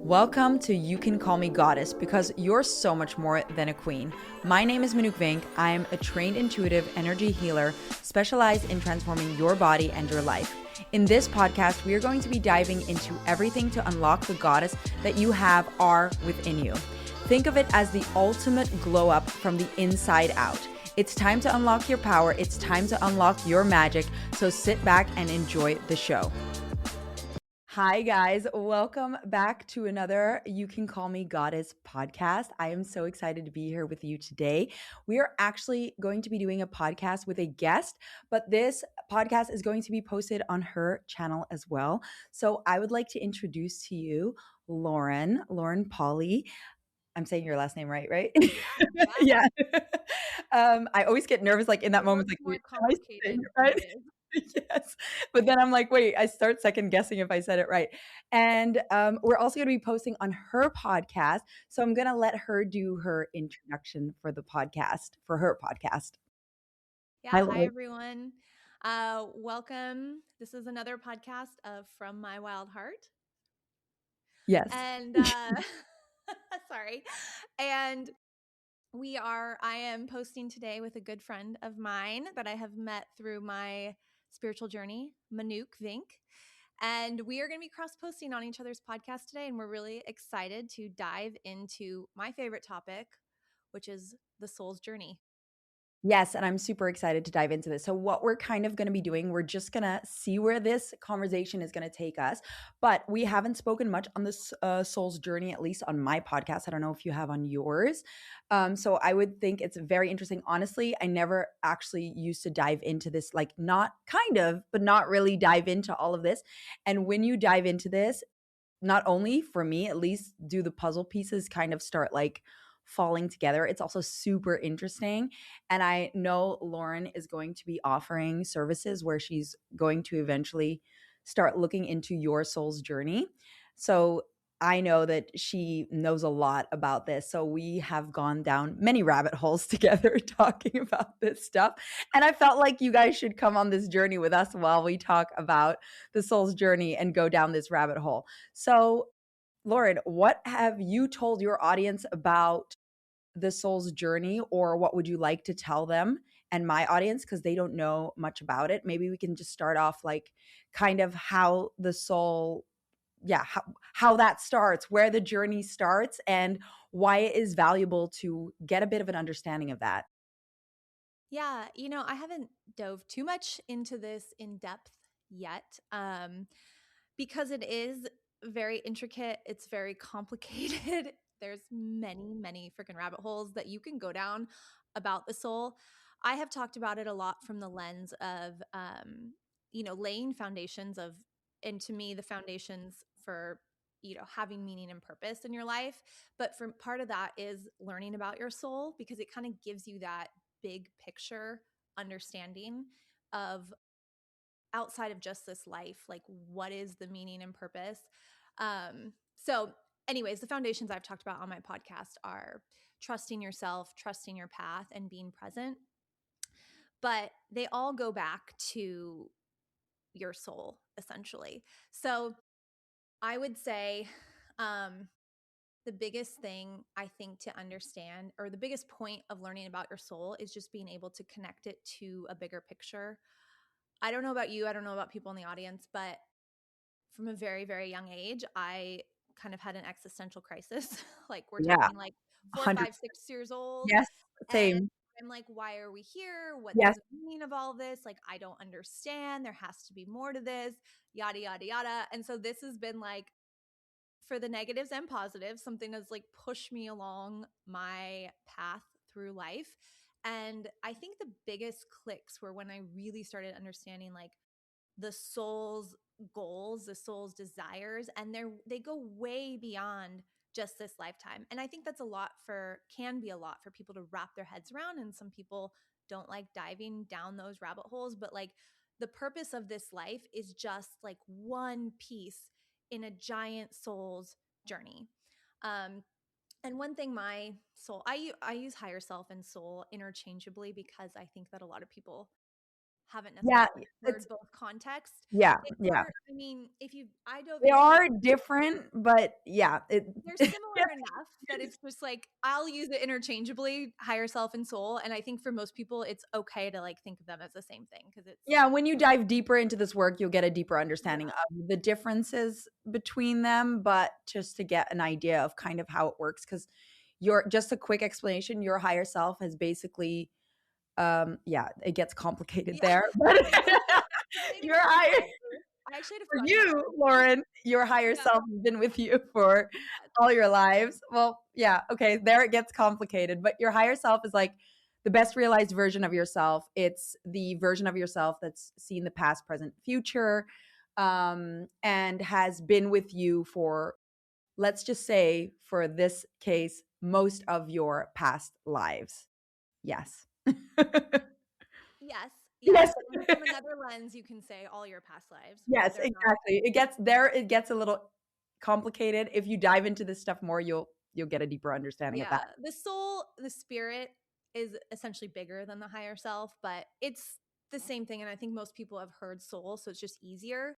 Welcome to You Can Call Me Goddess because you're so much more than a queen. My name is Manouk Vink. I am a trained intuitive energy healer specialized in transforming your body and your life. In this podcast, we are going to be diving into everything to unlock the goddess that you are within you. Think of it as the ultimate glow up from the inside out. It's time to unlock your power. It's time to unlock your magic. So sit back and enjoy the show. Hi, guys. Welcome back to another You Can Call Me Goddess podcast. I am so excited to be here with you today. We are actually going to be doing a podcast with a guest, but this podcast is going to be posted on her channel as well. So I would like to introduce to you Lauren Pauley. I'm saying your last name right? Yeah. I always get nervous, like in that moment, like, More wait, am I saying complicated it than right? it is. Yes. But then I'm like, wait, I start second guessing if I said it right. And we're also going to be posting on her podcast. So I'm going to let her do her introduction for the podcast, for her podcast. Yeah, Hi, hi Lauren. everyone. Welcome. This is another podcast of From My Wild Heart. Yes. And sorry. And I am posting today with a good friend of mine that I have met through my spiritual journey, Manouk Vink. And we are going to be cross posting on each other's podcast today. And we're really excited to dive into my favorite topic, which is the soul's journey. Yes, and I'm super excited to dive into this. So, what we're kind of going to be doing, we're just going to see where this conversation is going to take us. But we haven't spoken much on this soul's journey, at least on my podcast. I don't know if you have on yours. So, I would think it's very interesting. Honestly, I never actually used to dive into this, like, not kind of, but not really dive into all of this. And when you dive into this, not only for me, at least, do the puzzle pieces kind of start like falling together. It's also super interesting. And I know Lauren is going to be offering services where she's going to eventually start looking into your soul's journey. So I know that she knows a lot about this. So we have gone down many rabbit holes together talking about this stuff. And I felt like you guys should come on this journey with us while we talk about the soul's journey and go down this rabbit hole. So, Lauren, what have you told your audience about the soul's journey, or what would you like to tell them and my audience because they don't know much about it? Maybe we can just start off like kind of how the soul, yeah, how that starts, where the journey starts, and why it is valuable to get a bit of an understanding of that. Yeah, I haven't dove too much into this in depth yet, because it is very intricate. It's very complicated. There's many freaking rabbit holes that you can go down about the soul. I have talked about it a lot from the lens of, laying foundations of, and to me, the foundations for, having meaning and purpose in your life. But for part of that is learning about your soul because it kind of gives you that big picture understanding of outside of just this life, like what is the meaning and purpose. So anyways, the foundations I've talked about on my podcast are trusting yourself, trusting your path, and being present. But they all go back to your soul, essentially. So I would say the biggest thing I think to understand, or the biggest point of learning about your soul, is just being able to connect it to a bigger picture. I don't know about you, I don't know about people in the audience, but from a very, very young age, I kind of had an existential crisis. Like we're Yeah, talking like 4, 100. 5, 6 years old. Yes, And same. I'm like, why are we here? What's Yes. the meaning of all this? Like, I don't understand. There has to be more to this, yada, yada, yada. And so this has been like, for the negatives and positives, something that's like pushed me along my path through life. And I think the biggest clicks were when I really started understanding like the soul's goals, the soul's desires, and they go way beyond just this lifetime. And I think that's can be a lot for people to wrap their heads around. And some people don't like diving down those rabbit holes, but like the purpose of this life is just like one piece in a giant soul's journey. Um, and one thing my soul, I use higher self and soul interchangeably because I think that a lot of people haven't Yeah, necessarily it's heard both contexts. yeah, They yeah. are, I mean, if you I dove They into it, are different, but yeah, it they're similar enough that it's just like I'll use it interchangeably, higher self and soul, and I think for most people it's okay to like think of them as the same thing because it's yeah, when you dive deeper into this work, you'll get a deeper understanding yeah. of the differences between them, but just to get an idea of kind of how it works, because your just a quick explanation, your higher self has basically yeah, it gets complicated Yeah. there, but It's not even your that higher complicated. I actually had a for fun you, one. Lauren, your higher Yeah. self has been with you for Yes. all your lives. Well, yeah, okay, there it gets complicated, but your higher self is like the best realized version of yourself. It's the version of yourself that's seen the past, present, future, and has been with you for, let's just say, for this case, most of your past lives. Yes. Yes. Yes. Yes. And from another lens, you can say all your past lives, but Yes, they're not. exactly. It gets a little complicated. If you dive into this stuff more, you'll get a deeper understanding of Yeah. that. The soul, the spirit is essentially bigger than the higher self, but it's the same thing. And I think most people have heard soul, so it's just easier.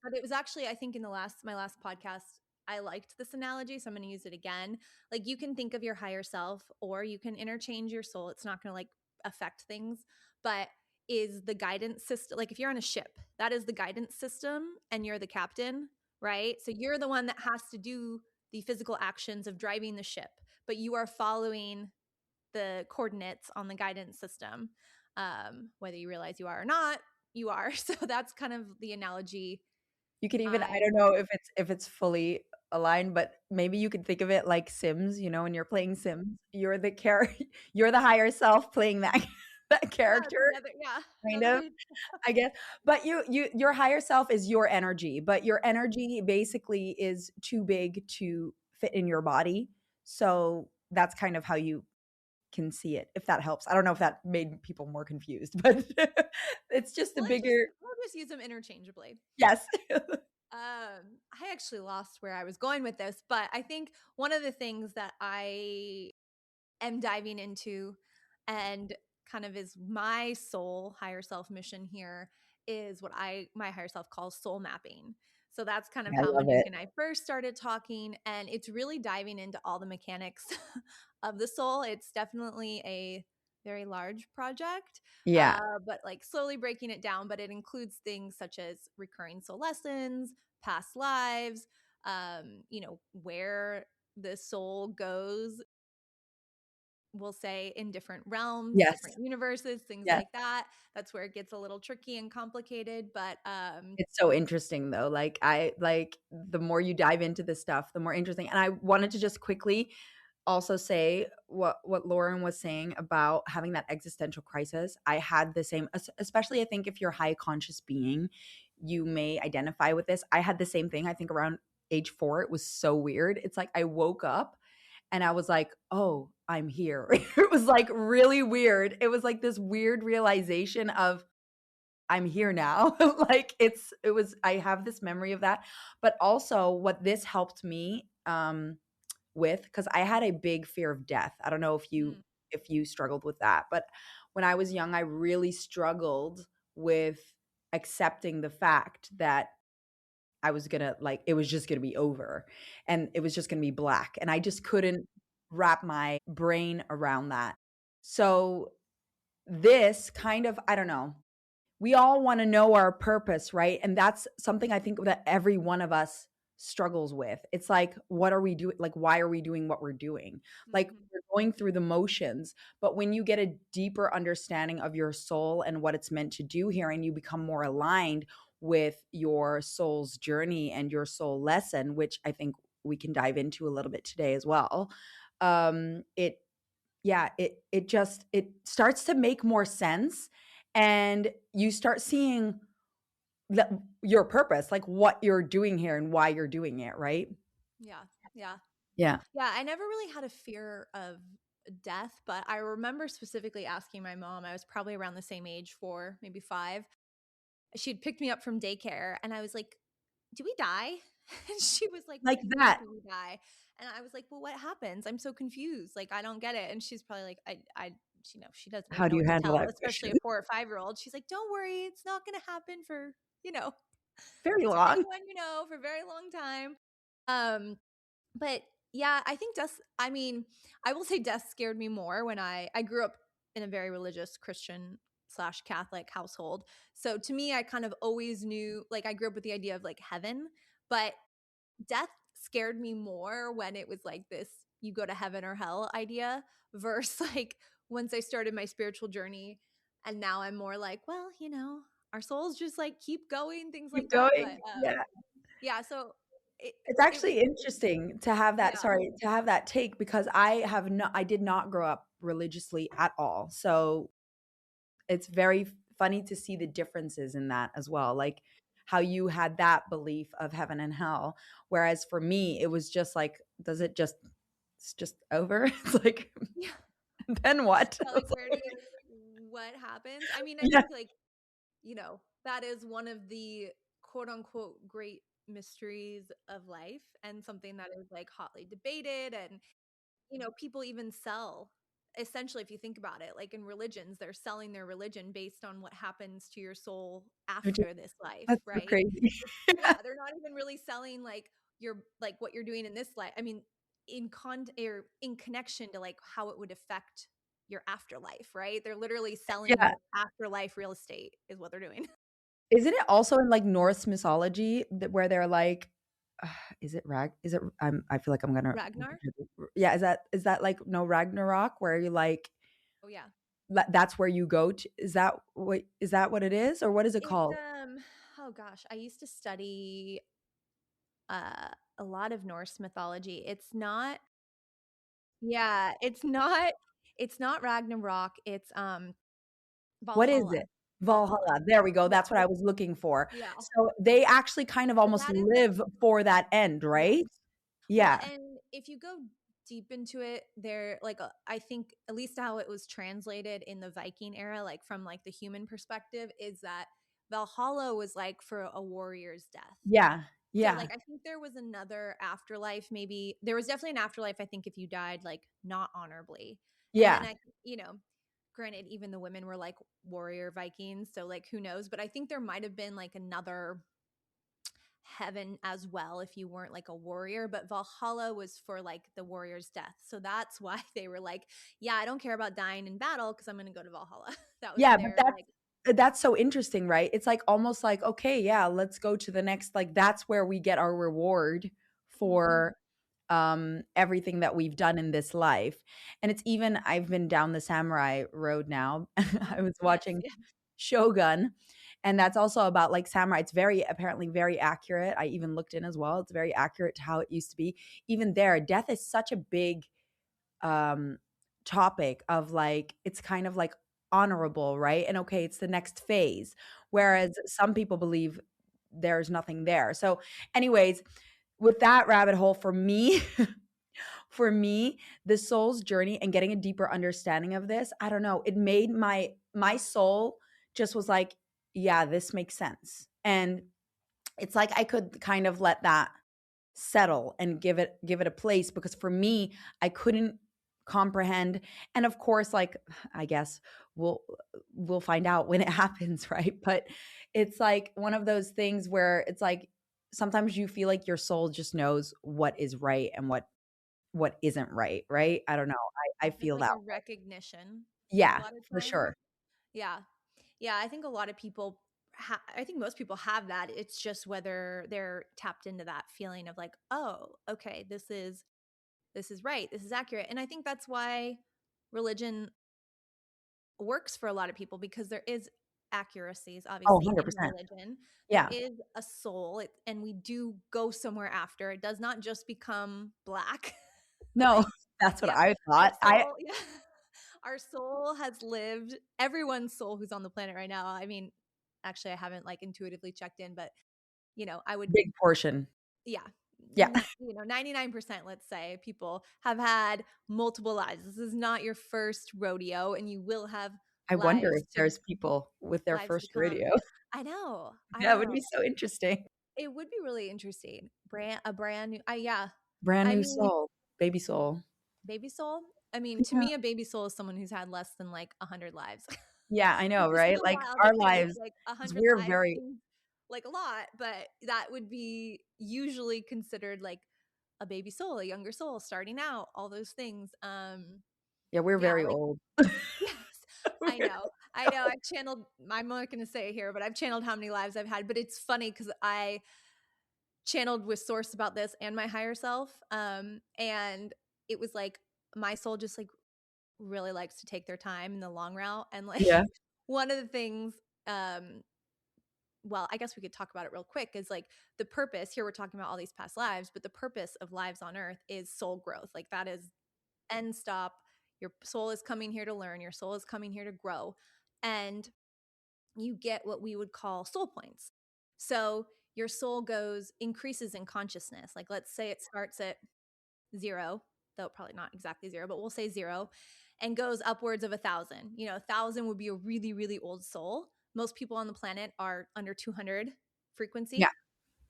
But it was actually, I think in my last podcast, I liked this analogy, so I'm going to use it again. Like you can think of your higher self or you can interchange your soul. It's not going to like affect things, but is the guidance system like if you're on a ship, that is the guidance system and you're the captain, right? So you're the one that has to do the physical actions of driving the ship, but you are following the coordinates on the guidance system. Whether you realize you are or not, you are. So that's kind of the analogy You could even, I I don't know if it's fully aligned, but maybe you could think of it like Sims, when you're playing Sims, you're the higher self playing that that yeah, character, together. Yeah, kind that's of. right. I guess. But your higher self is your energy, but your energy basically is too big to fit in your body. So that's kind of how you can see it, if that helps. I don't know if that made people more confused, but it's just a bigger We'll just use them interchangeably. yes. I actually lost where I was going with this, but I think one of the things that I am diving into and kind of is my soul higher self mission here is what my higher self calls soul mapping. So that's kind of I how love Monique it. and I first started talking, and it's really diving into all the mechanics of the soul. It's definitely a very large project, Yeah. but like slowly breaking it down. But it includes things such as recurring soul lessons, past lives, where the soul goes, we'll say in different realms, Yes. different universes, things Yes. like that. That's where it gets a little tricky and complicated, but It's so interesting though. Like I like the more you dive into this stuff, the more interesting. And I wanted to just quickly also say what Lauren was saying about having that existential crisis. I had the same, especially I think if you're a high conscious being, you may identify with this. I had the same thing. I think around age 4, it was so weird. It's like I woke up and I was like, "Oh, I'm here." It was like really weird. It was like this weird realization of I'm here now. Like it was I have this memory of that. But also what this helped me with, cuz I had a big fear of death. I don't know mm, if you struggled with that, but when I was young I really struggled with accepting the fact that I was going to like it was just going to be over and it was just going to be black and I just couldn't wrap my brain around that. So this kind of, I don't know, we all want to know our purpose, right? And that's something I think that every one of us struggles with. It's like, what are we doing? Like, why are we doing what we're doing? Like, mhm, we're going through the motions. But when you get a deeper understanding of your soul and what it's meant to do here, and you become more aligned with your soul's journey and your soul lesson, which I think we can dive into a little bit today as well. It yeah, it starts to make more sense and you start seeing your purpose, like what you're doing here and why you're doing it, right? yeah, yeah. Yeah. Yeah, I never really had a fear of death, but I remember specifically asking my mom, I was probably around the same age, 4, maybe 5. She'd picked me up from daycare and I was like, "Do we die?" And she was like, "What Like do you mean that. do we die?" And I was like, "Well, what happens? I'm so confused. Like I don't get it." And she's probably like, I she doesn't How even do know you what to handle tell, that especially question? a 4 or 5-year-old. She's like, don't worry, it's not going to happen for, you know, Very to long. anyone you know for a very long time. Um, but yeah, I think death, I mean, I will say death scared me more when I grew up in a very religious Christian slash Catholic household. So to me, I kind of always knew, like, I grew up with the idea of like heaven, but death scared me more when it was like this you go to heaven or hell idea versus like once I started my spiritual journey and now I'm more like, well, our souls just like keep going, things Keep like that. But going. Yeah. yeah, so it It's it was actually interesting to have that, yeah. sorry, to have that take because I did not grow up religiously at all. So it's very funny to see the differences in that as well. Like how you had that belief of heaven and hell, whereas for me it was just like, does it just it's just over? It's like Yeah. then what? Yeah, like where do you what happens? I mean, I Yeah. think like, that is one of the quote unquote great mysteries of life and something that is like hotly debated and people even sell essentially if you think about it, like in religions, they're selling their religion based on what happens to your soul Which is after this life, that's so right? crazy. Yeah, they're not even really selling like your like what you're doing in this life. I mean, or in connection to like how it would affect your afterlife, right? They're literally selling Yeah. you afterlife real estate is what they're doing. Isn't it also in like Norse mythology where they're like, is it I feel like I'm gonna Ragnar? yeah, is that like no Ragnarok where you like Oh yeah. that's where you go to, is that what it is or what is it It's called? oh gosh, I used to study uh a lot of Norse mythology. It's not yeah, it's not Ragnarok, it's What is it? Valhalla. Valhalla. Valhalla, there we go, Yeah. that's what I was looking for. Yeah. So they actually kind of But almost that is like live for that end, yes. right? Well, Yeah, and if you go deep into it, there like I think at least how it was translated in the Viking era, like from like the human perspective, is that Valhalla was like for a warrior's death. yeah, So yeah, like I think there was another afterlife, maybe there was definitely an afterlife, I think if you died like not honorably. And then yeah, granted even the women were like warrior Vikings, so like who knows, but I think there might have been like another heaven as well if you weren't like a warrior, but Valhalla was for like the warrior's death. So that's why they were like, yeah, I don't care about dying in battle because I'm going to go to Valhalla. That was yeah, but their like that's so interesting, right? It's like almost like, okay, yeah, let's go to the next, like that's where we get our reward mhm, for everything that we've done in this life. And it's even I've been down the samurai road now. uh-huh. I was Yes, watching yeah. Shogun, and that's also about like samurai. It's very apparently very accurate. I even looked in as well. It's very accurate to how it used to be. Even there, death is such a big um topic of like it's kind of like honorable, right? And okay, it's the next phase. Mhm. Whereas some people believe there's nothing there. So anyways, with that rabbit hole for me, for me, the soul's journey and getting a deeper understanding of this, I don't know, it made my soul just was like, yeah, this makes sense. And it's like I could kind of let that settle and give it a place because for me I couldn't comprehend. And of course, like I guess we'll find out when it happens, right? But it's like one of those things where it's like sometimes you feel like your soul just knows what is right and what isn't right, right? I don't know, I It's feel like that a way. recognition a Yeah, lot of for times. sure. Yeah. Yeah, I think a lot of people I think most people have that. It's just whether they're tapped into that feeling of like, "Oh, okay, this is right. This is accurate." And I think that's why religion works for a lot of people because there is accuracies Oh, obviously in 100%. religion. There Yeah. is a soul and we do go somewhere after. It does not just become black. No, Like, that's what yeah, I our thought. I soul, yeah. Our soul has lived everyone's soul who's on the planet right now. I mean, actually I haven't like intuitively checked in, but I would big portion. yeah. Yeah. 99%, let's say, people have had multiple lives. This is not your first rodeo and you will have I wonder if lives to there's people with their lives to first come. radio. I know. I That would know. be so interesting. It would be really interesting. A brand new yeah. Brand I new mean, soul, baby soul. baby soul. I mean, to Yeah. me, a baby soul is someone who's had less than like 100 lives. Yeah, I know, Which is right? so Like wild our because lives, like because 100 we're lives very, seems like a lot, but that would be usually considered like a baby soul, a younger soul starting out, all those things. yeah, we're Yeah, very like old. yes, I know. I know. I've channeled, I'm not going to say it here, but I've channeled how many lives I've had. But it's funny because I channeled with Source about this and my higher self. And it was like my soul just like really likes to take their time in the long route. And like Yeah. one of the things, um, well, I guess we could talk about it real quick is like the purpose here. We're talking about all these past lives, but the purpose of lives on earth is soul growth. Like that is end stop. Your soul is coming here to learn, your soul is coming here to grow. And you get what we would call soul points. So your soul increases in consciousness. Like let's say it starts at 0, though probably not exactly 0, but we'll say 0, and goes upwards of 1,000. 1,000 would be a really, really old soul. Most people on the planet are under 200 Yeah. frequency.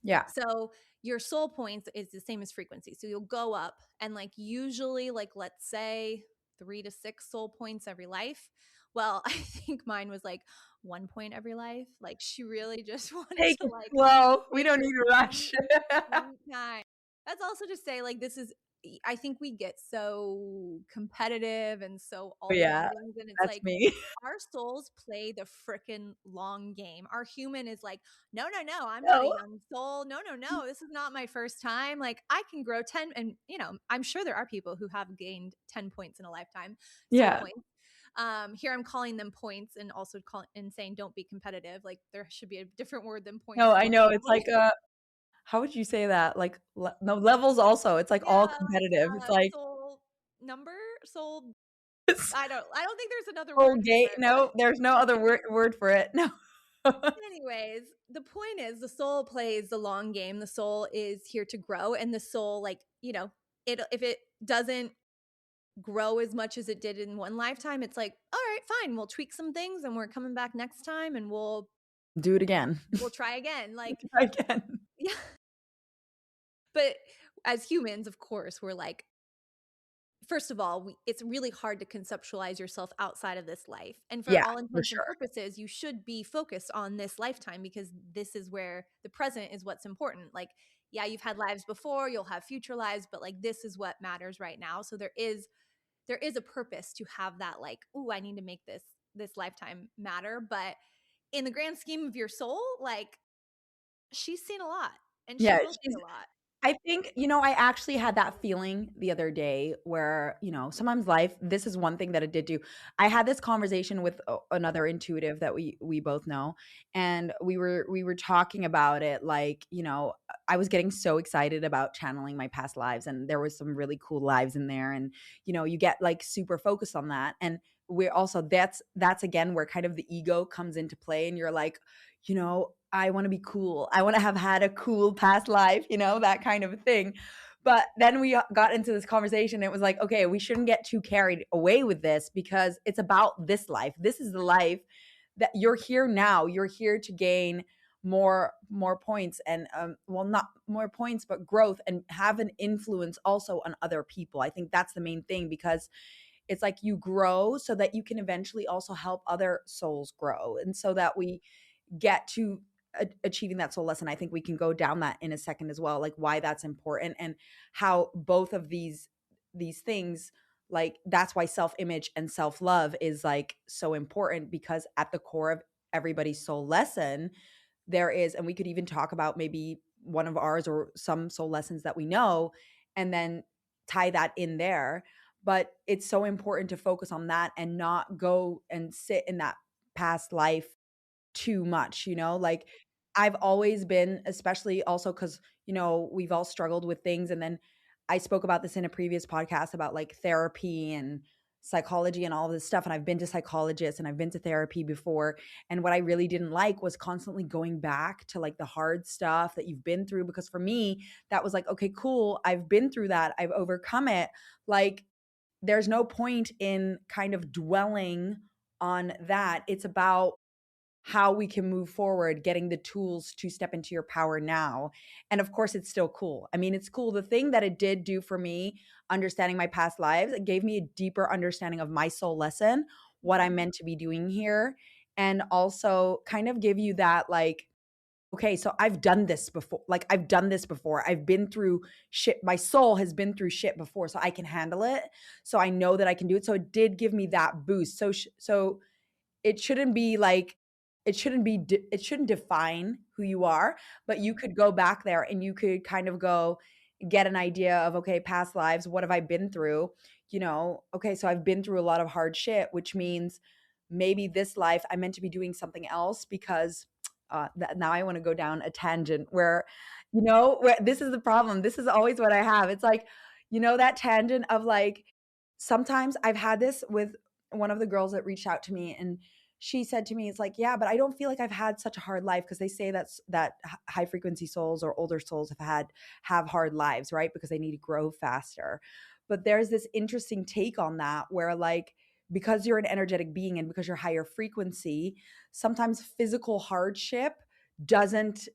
Yeah. So your soul points is the same as frequency. So you'll go up and like usually like let's say 3 to 6 soul points every life. Well, I think mine was like 1 point every life. Like she really just wanted Take to it like slow. We make don't this need to one rush. one time. That's also to say like this is I think we get so competitive and so all these Yeah, things and it's that's like me. our souls play the frickin' long game. Our human is like, no, no, no, I'm not a No. young soul. No, no, no, this is not my first time. Like, I can grow 10. And, I'm sure there are people who have gained 10 points in a lifetime, soul Yeah. points. Here I'm calling them points and also and saying don't be competitive. Like, there should be a different word than No, points. It's I like know. It's levels. like, how would you say that? Like, no, levels also. It's like all Yeah, like competitive. It's like soul number, soul. it's I don't think there's another whole word for gate. it, but No, there's no other word for it. No. anyways, the point is the soul plays the long game. The soul is here to grow, and the soul, like, if it doesn't grow as much as it did in one lifetime, it's like, all right, fine, we'll tweak some things and we're coming back next time and Do it again. we'll try again. Like, Try again. yeah. But as humans, of course, we're like, first of all, it's really hard to conceptualize yourself outside of this life. And for Yeah, all for intents and sure. purposes, you should be focused on this lifetime because this is where the present is what's important. Like, yeah, you've had lives before, you'll have future lives, but like this is what matters right now. So there is a purpose to have that like, ooh, I need to make this lifetime matter. But in the grand scheme of your soul, like she's seen a lot and she Yeah, will see she's a lot. I think, I actually had that feeling the other day where, sometimes life, this is one thing that it did do. I had this conversation with another intuitive that we both know, and we were talking about it like, I was getting so excited about channeling my past lives, and there was some really cool lives in there, and you get like super focused on that, and we're also that's again where kind of the ego comes into play, and you're like, I want to be cool. I want to have had a cool past life, that kind of a thing. But then we got into this conversation. It was like, okay, we shouldn't get too carried away with this because it's about this life. This is the life that you're here now. You're here to gain more points and well, not more points, but growth and have an influence also on other people. I think that's the main thing because it's like you grow so that you can eventually also help other souls grow, and so that we get to achieving that soul lesson. I think we can go down that in a second as well, like why that's important and how both of these things, like that's why self-image and self-love is like so important, because at the core of everybody's soul lesson there is, and we could even talk about maybe one of ours or some soul lessons that we know and then tie that in there. But it's so important to focus on that and not go and sit in that past life too much, like I've always been, especially also because, we've all struggled with things. And then I spoke about this in a previous podcast about like therapy and psychology and all this stuff. And I've been to psychologists and I've been to therapy before. And what I really didn't like was constantly going back to like the hard stuff that you've been through. Because for me, that was like, okay, cool. I've been through that. I've overcome it. Like, there's no point in kind of dwelling on that. It's about how we can move forward, getting the tools to step into your power now. And of course, it's still cool. I mean, it's cool. The thing that it did do for me, understanding my past lives, it gave me a deeper understanding of my soul lesson, what I'm Mhm. meant to be doing here, and also kind of give you that, like, okay, so I've done this before. Like, I've done this before. I've been through shit. My soul has been through shit before, so I can handle it. So I know that I can do it. So it did give me that boost. So it shouldn't be like, it shouldn't define who you are, but you Mhm. could go back there and you could kind of go get an idea of, okay, past lives, what have I been through? Okay, so I've been through a lot of hard shit, which means maybe this life I'm meant to be doing something else because now I want to go down a tangent where, where this is the problem. This is always what I have. It's like, that tangent of like, sometimes I've had this with one of the girls that reached out to me, and she said to me, it's like, yeah, but I don't feel like I've had such a hard life, because they say that high frequency souls or older souls have hard lives, right? Because they need to grow faster. But there's this interesting take on that where, like, because you're an energetic being and because you're higher frequency, sometimes physical hardship doesn't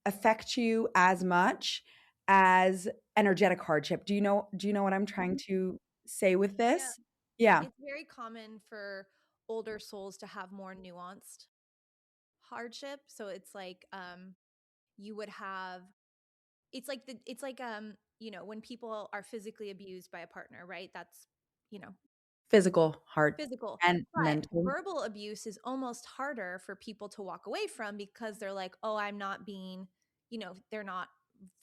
affect you as much as energetic hardship. Do you know what I'm trying Mhm. to say with Yeah. this? Yeah, It's very common for older souls to have more nuanced hardship. So it's like you would have it's like when people are physically abused by a partner, right? That's you know, physical, hard, physical. and But mental. verbal abuse is almost harder for people to walk away from because they're like, "Oh, I'm not being, they're not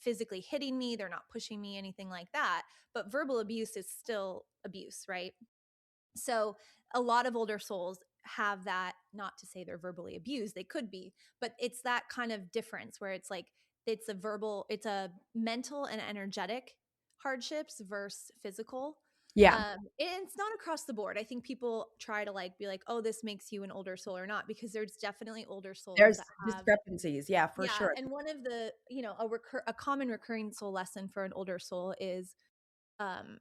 physically hitting me, they're not pushing me, anything like that." But verbal abuse is still abuse, right? So a lot of older souls have that, not to say they're verbally abused, they could be, but it's that kind of difference where it's like it's a mental and energetic hardships versus physical. Yeah, It's not across the board. I think people try to like be like, oh, this makes you an older soul or not, because there's definitely older souls there's that have. discrepancies. Yeah, for Yeah, sure. and one of the, a common recurring soul lesson for an older soul is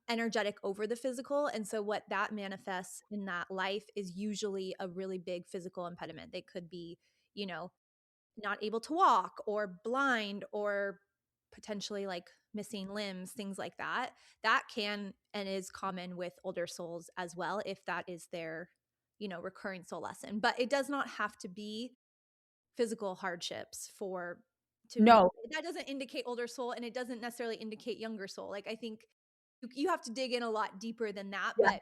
energetic over the physical. And so, what that manifests in that life is usually a really big physical impediment. They could be, you know, not able to walk or blind or potentially like missing limbs, things like that. That can and is common with older souls as well, if that is their, recurring soul lesson. But it does not have to be physical hardships for to No, that doesn't indicate older soul, and it doesn't necessarily indicate younger soul. Like I think you have to dig in a lot deeper than that, but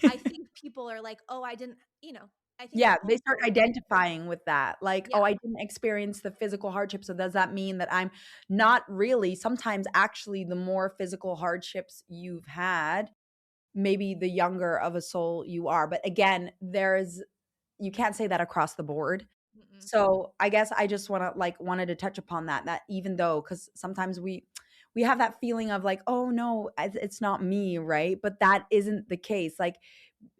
yeah. I think people are like, "Oh, I didn't," I think Yeah, they start also identifying with that. Like, yeah. "Oh, I didn't experience the physical hardship, so does that mean that I'm not really?" Sometimes actually the more physical hardships you've had, maybe the younger of a soul you are. But again, you can't say that across the board. Mm-mm. So, I guess I just wanted to touch upon that even though, because sometimes we have that feeling of like, "Oh, no, it's not me," right? But that isn't the case. Like,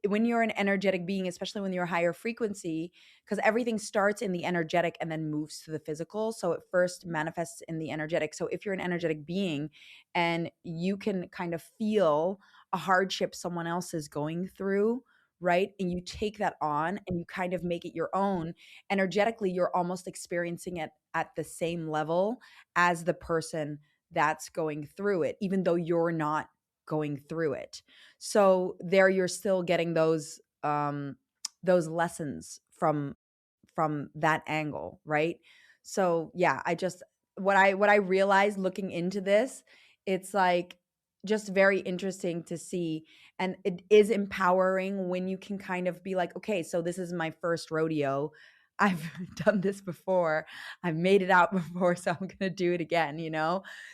when you're an energetic being, especially when you're higher frequency, because everything starts in the energetic and then moves to the physical. So it first manifests in the energetic. So if you're an energetic being and you can kind of feel a hardship someone else is going through, right? And you take that on and you kind of make it your own, energetically, you're almost experiencing it at the same level as the person that's going through it, even though you're not going through it. So there you're still getting those lessons from that angle, right? So yeah, I just what I realized looking into this, it's like just very interesting to see, and it is empowering when you can kind of be like, okay, so this is my first rodeo. I've done this before. I've made it out before, so I'm going to do it again.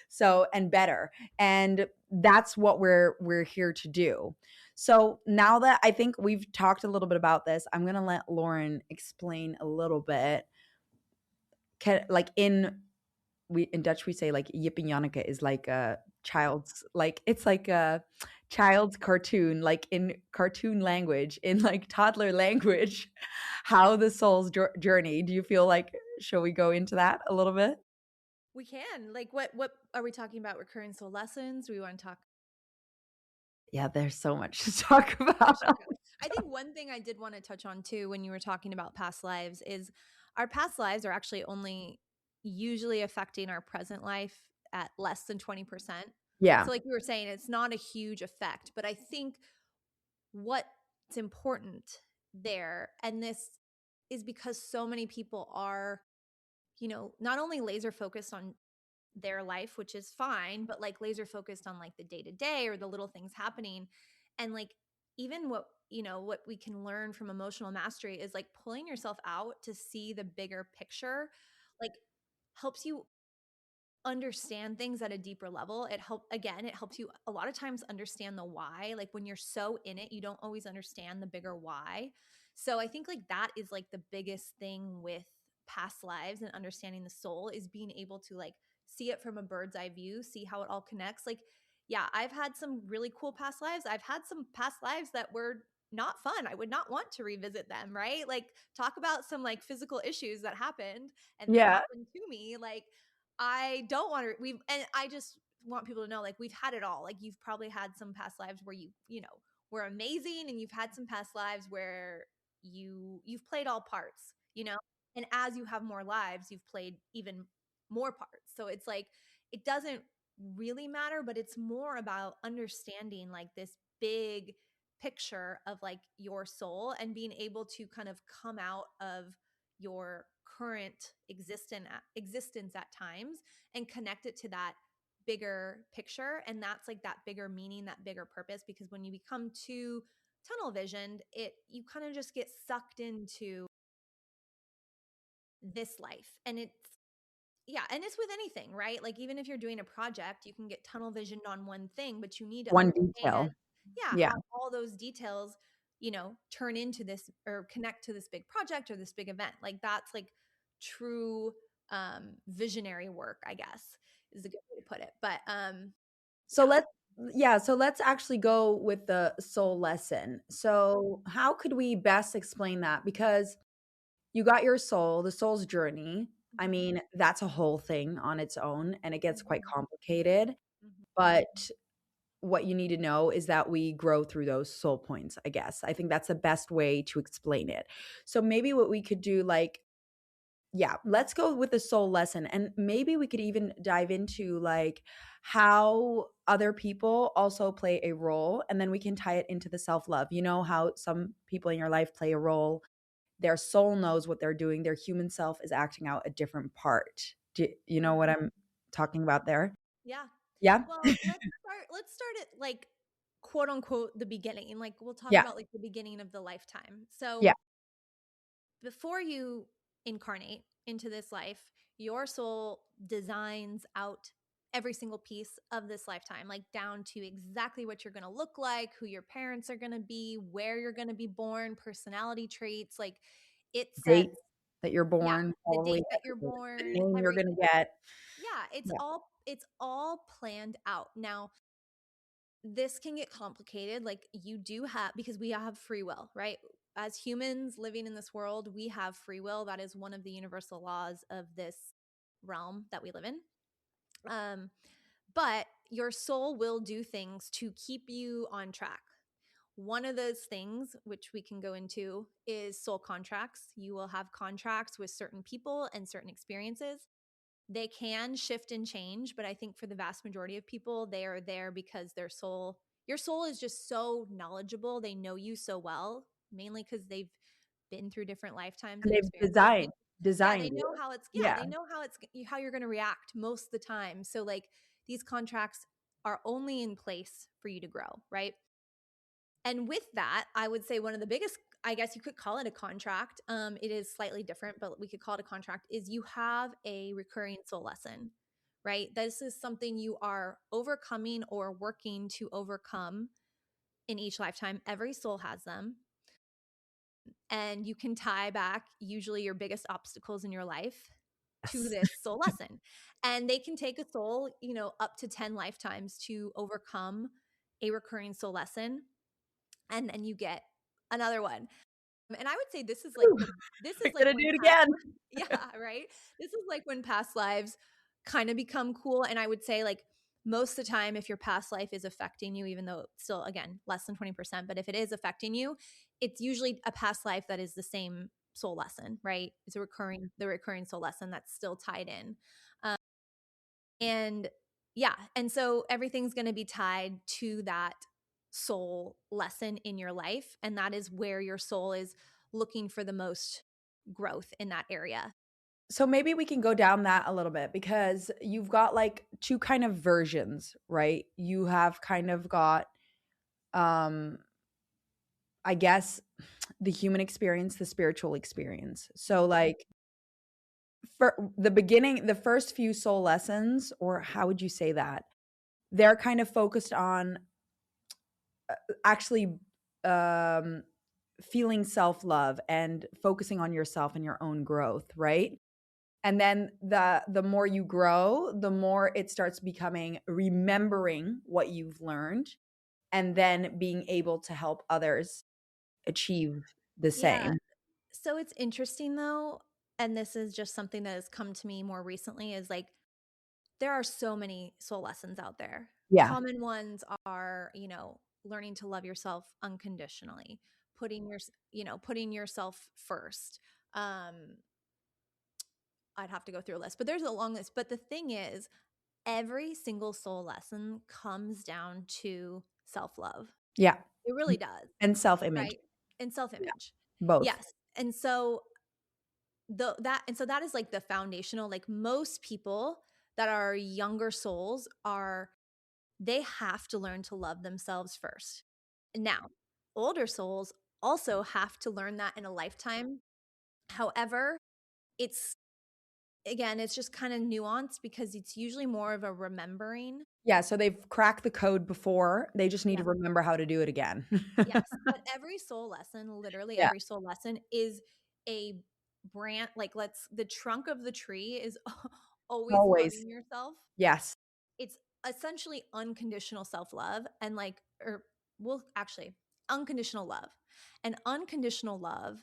So, and better. And that's what we're here to do. So now that I think we've talked a little bit about this, I'm going to let Lauren explain a little bit. Like, in Dutch we say like Yip and Janneke is like a child's, like it's like a child's cartoon, like in cartoon language, in like toddler language, how the soul's journey. Do you feel like, shall we go into that a little bit? We can. Like what are we talking about, recurring soul lessons? Do we want to talk Yeah, there's so much to talk So about. much to talk about. I think one thing I did want to touch on too when you were talking about past lives is our past lives are actually only usually affecting our present life at less than 20%. Yeah. So like you were saying, it's not a huge effect, but I think what's important there, and this is because so many people are, not only laser focused on their life, which is fine, but like laser focused on like the day to day or the little things happening. And like, even what we can learn from emotional mastery is like pulling yourself out to see the bigger picture, like helps you understand things at a deeper level. It helps you a lot of times understand the why. Like when you're so in it, you don't always understand the bigger why. So I think like that is like the biggest thing with past lives and understanding the soul is being able to like see it from a bird's eye view, see how it all connects. Like, yeah, I've had some really cool past lives. I've had some past lives that were not fun. I would not want to revisit them, right? Like talk about some like physical issues that happened and they Yeah. happened to me. Like I don't want to and I just want people to know like we've had it all. Like you've probably had some past lives where were amazing, and you've had some past lives where you've played all parts. And as you have more lives, you've played even more parts. So it's like it doesn't really matter, but it's more about understanding like this big picture of like your soul and being able to kind of come out of your current existence at times and connect it to that bigger picture. And that's like that bigger meaning, that bigger purpose, because when you become too tunnel visioned, you kind of just get sucked into this life. And it's with anything, right? Like even if you're doing a project, you can get tunnel visioned on one thing, but you need to One understand, detail. yeah, Yeah. how all those details, turn into this or connect to this big project or this big event. Like that's like true visionary work, I guess, is a good way to put it. But So yeah. let's actually go with the soul lesson. So, how could we best explain that? Because you got your soul, the soul's journey. I Mhm, mean, that's a whole thing on its own and it gets quite mhm, complicated. mhm, But what you need to know is that we grow through those soul points, I guess. I think that's the best way to explain it. So maybe what we could do, like, yeah, let's go with the soul lesson. And maybe we could even dive into like how other people also play a role. And then we can tie it into the self love. You know, how some people in your life play a role, their soul knows what they're doing, their human self is acting out a different part. Do you know what mhm. I'm talking about there? Yeah. Yeah. Well, let's start at like quote unquote the beginning. Like we'll talk Yeah. about like the beginning of the lifetime. So Yeah. before you incarnate into this life, your soul designs out every single piece of this lifetime, like down to exactly what you're going to look like, who your parents are going to be, where you're going to be born, personality traits. Like it Date sets, that you're yeah, born, the probably date that you're the born, name you're gonna everything. get. Yeah, it's Yeah. all planned out. Now, this can get complicated. Like you do have, because we have free will, right? As humans living in this world, we have free will. That is one of the universal laws of this realm that we live in. Um, but your soul will do things to keep you on track. One of those things, which we can go into, is soul contracts. You will have contracts with certain people and certain experiences. They can shift and change, but I think for the vast majority of people, they are there because your soul is just so knowledgeable. They know you so well, mainly because they've been through different lifetimes And and they've experiences. Yeah, they designed know you. they Yeah. know how you're going to react most of the time. So like these contracts are only in place for you to grow, right? And with that, I would say one of the biggest, I guess you could call it a contract. It is slightly different, but we could call it a contract, is you have a recurring soul lesson, right? This is something you are overcoming or working to overcome in each lifetime. Every soul has them. And you can tie back usually your biggest obstacles in your life to Yes. this soul lesson. And they can take a soul, up to 10 lifetimes to overcome a recurring soul lesson. And then you get another one. And I would say Woo, this we're is like gonna when do it past again. yeah, right? This is like when past lives kind of become cool. And I would say like most of the time, if your past life is affecting you, even though it's still, again, less than 20%, but if it is affecting you, it's usually a past life that is the same soul lesson, right? It's the recurring soul lesson that's still tied in. Um, and yeah, and so everything's going to be tied to that soul lesson in your life. And that is where your soul is looking for the most growth in that area. So maybe we can go down that a little bit because you've got like two kind of versions, right? You have kind of got um I guess the human experience, the spiritual experience. So like for the beginning, the first few soul lessons, or how would you say that? They're kind of focused on actually um feeling self-love and focusing on yourself and your own growth, right? And then the more you grow, the more it starts becoming remembering what you've learned and then being able to help others achieve the Yeah. same. So it's interesting though, and this is just something that has come to me more recently, is like there are so many soul lessons out there. Yeah. Common ones are, learning to love yourself unconditionally, putting yourself first. Um, I'd have to go through a list, but there's a long list. But the thing is, every single soul lesson comes down to self love. Yeah. It really does, And self-image. right? And self Yeah. image. Both. Yes. And so that is like the foundational, like most people that are younger souls are, they have to learn to love themselves first. Now, older souls also have to learn that in a lifetime. However, it's again, it's just kind of nuanced because it's usually more of a remembering. Yeah, so they've cracked the code before. They just need to Yes. remember how to do it again. Yes. But every soul lesson, literally Yeah, every soul lesson is a the trunk of the tree is always always. loving yourself. Yes. It's essentially unconditional self-love and actually unconditional love. And unconditional love,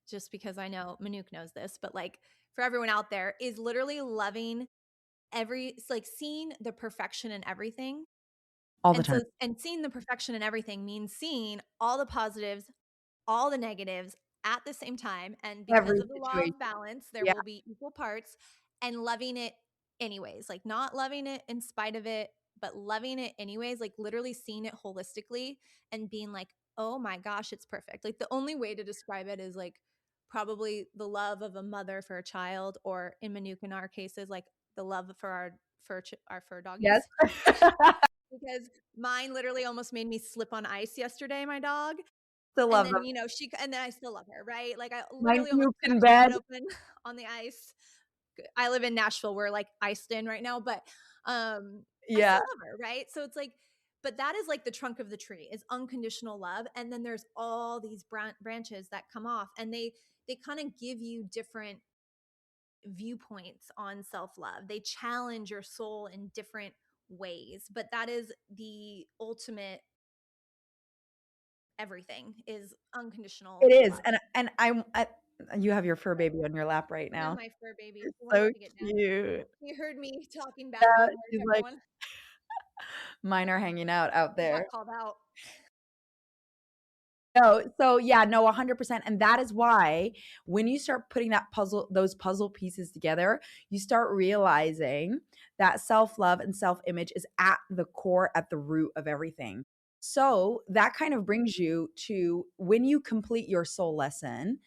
just because I know Manuk knows this, but like for everyone out there, is literally loving it's like seeing the perfection in everything. All the And time. seeing the perfection in everything means seeing all the positives, all the negatives at the same time. And because Every of the law situation. of balance, there Yeah, will be equal parts, and loving it anyways, like not loving it in spite of it, but loving it anyways, like literally seeing it holistically and being like, oh my gosh, it's perfect. Like the only way to describe it is like probably the love of a mother for a child, or in Manuk in our cases, like the love for our fur yes. doggies. Because mine literally almost made me slip on ice yesterday, my dog. Still And love then, them. and then I still love her, right? Like I Mine literally almost puked in cracked my bed. head open on the ice. I live in Nashville. We're like iced in right now, but I Yeah. still love her, right? So it's like, but that is like the trunk of the tree is unconditional love, and then there's all these branches that come off, and they kind of give you different viewpoints on self-love. They challenge your soul in different ways, but that is the ultimate. Everything is unconditional It is, love. and I you have your fur baby on your lap right I have now. my fur baby. It's He won't so let me get down. cute. He heard me talking bad Yeah, about Mark, she's like, everyone. "Mine are hanging out I there." got called out. No, so yeah, no, 100%, and that is why when you start putting those puzzle pieces together, you start realizing that self-love and self-image is at the core, at the root of everything. So, that kind of brings you to when you complete your soul lesson,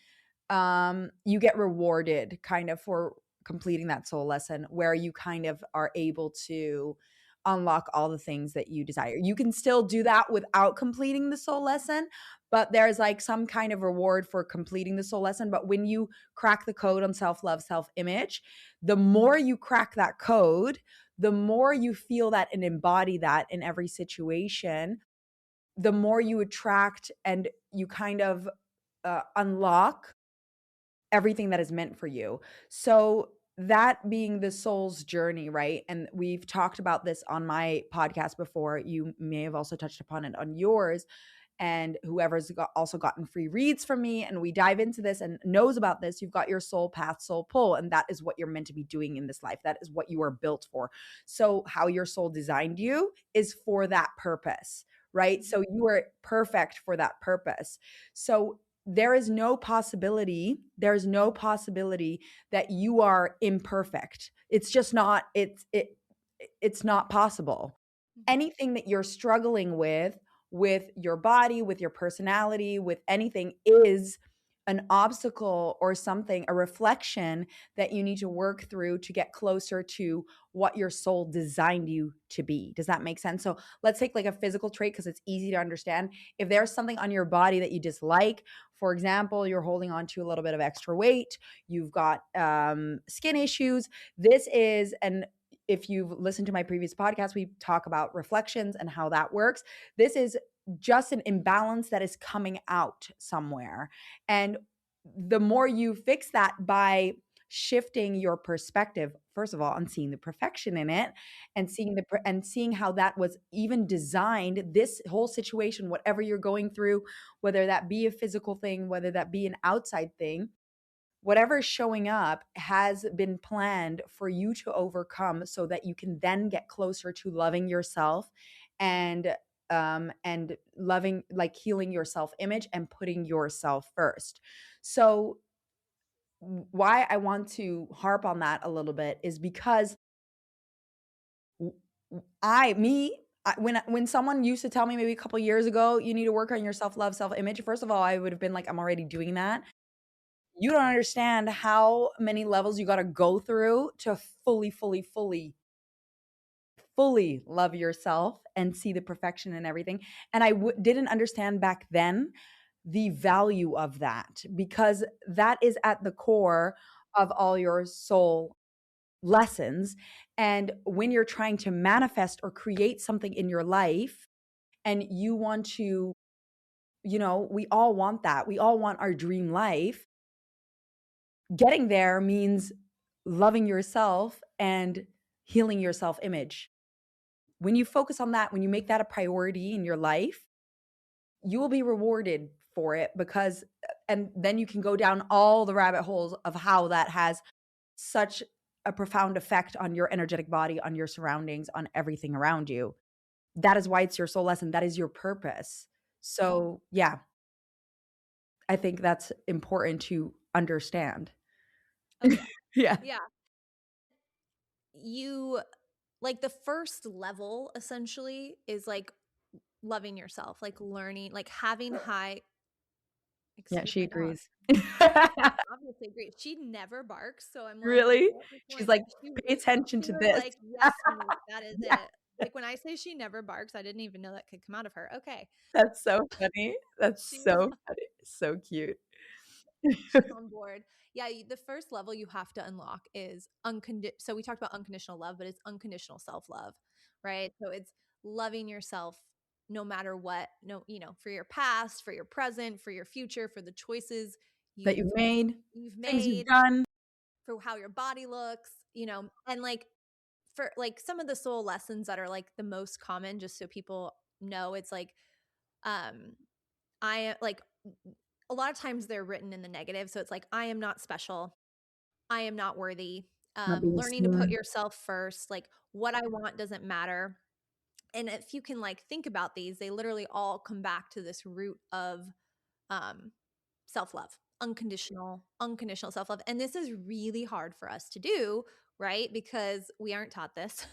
you get rewarded kind of for completing that soul lesson where you kind of are able to unlock all the things that you desire. You can still do that without completing the soul lesson, but there's like some kind of reward for completing the soul lesson. But when you crack the code on self love, self image, the more you crack that code, the more you feel that and embody that in every situation, the more you attract and you kind of unlock everything that is meant for you. So that being the soul's journey, right? And we've talked about this on my podcast before. You may have also touched upon it on yours. and whoever's also gotten free reads from me, and we dive into this and knows about this, you've got your soul path, soul pull, and that is what you're meant to be doing in this life. That is what you are built for. So how your soul designed you is for that purpose, right? So you are perfect for that purpose. So there's no possibility that you are imperfect. It's just not, it's not possible. Mhm. Anything that you're struggling with your body, with your personality, with anything, is an obstacle or something, a reflection that you need to work through to get closer to what your soul designed you to be. Does that make sense? So let's take like a physical trait because it's easy to understand. If there's something on your body that you dislike, for example, you're holding on to a little bit of extra weight, you've got skin issues, this is an if you've listened to my previous podcast, we talk about reflections and how that works. This is just an imbalance that is coming out somewhere. And the more you fix that by shifting your perspective, first of all, on seeing the perfection in it and seeing how that was even designed, this whole situation, whatever you're going through, whether that be a physical thing, whether that be an outside thing, whatever is showing up has been planned for you to overcome so that you can then get closer to loving yourself and loving, like, healing your self image and putting yourself first. So why I want to harp on that a little bit is because w- I me when someone used to tell me maybe a couple years ago, you need to work on your self love, self image, first of all, I would have been like, I'm already doing that. You don't understand how many levels you gotta go through to fully love yourself and see the perfection in everything, and didn't understand back then the value of that, because that is at the core of all your soul lessons, and when you're trying to manifest or create something in your life and you want to, we all want that. We all want our dream life. Getting there means loving yourself and healing your self image. When you focus on that, when you make that a priority in your life, you will be rewarded for it, because, and then you can go down all the rabbit holes of how that has such a profound effect on your energetic body, on your surroundings, on everything around you. That is why it's your soul lesson. That is your purpose. So, yeah, I think that's important to understand. Oh yeah. Yeah. Yeah. You like the first level essentially is like loving yourself, like learning, like having high Yeah, excuse she my dog. agrees. She obviously agrees. She never barks, so I'm like, Really? what is She's going like, on? "Pay attention She to was this." like, yes, sweetie, that is Yeah, it. Like when I say she never barks, I didn't even know that could come out of her. Okay. that's so funny. That's She was so funny. So cute. she's on board. Yeah, the first level you have to unlock is unconditional. So we talked about unconditional love, but it's unconditional self-love, right? So it's loving yourself no matter what, no, for your past, for your present, for your future, for the choices That you've you've made, you've things you've made, done. for how your body looks, and like for like some of the soul lessons that are like the most common, just so people know, it's like um I like a lot of times they're written in the negative. So it's like, I am not special. I am not worthy. Not being Learning to put seen. yourself first. Like what I want doesn't matter. And if you can like think about these, they literally all come back to this root of um, self-love, unconditional self-love. And this is really hard for us to do, right? Because we aren't taught this.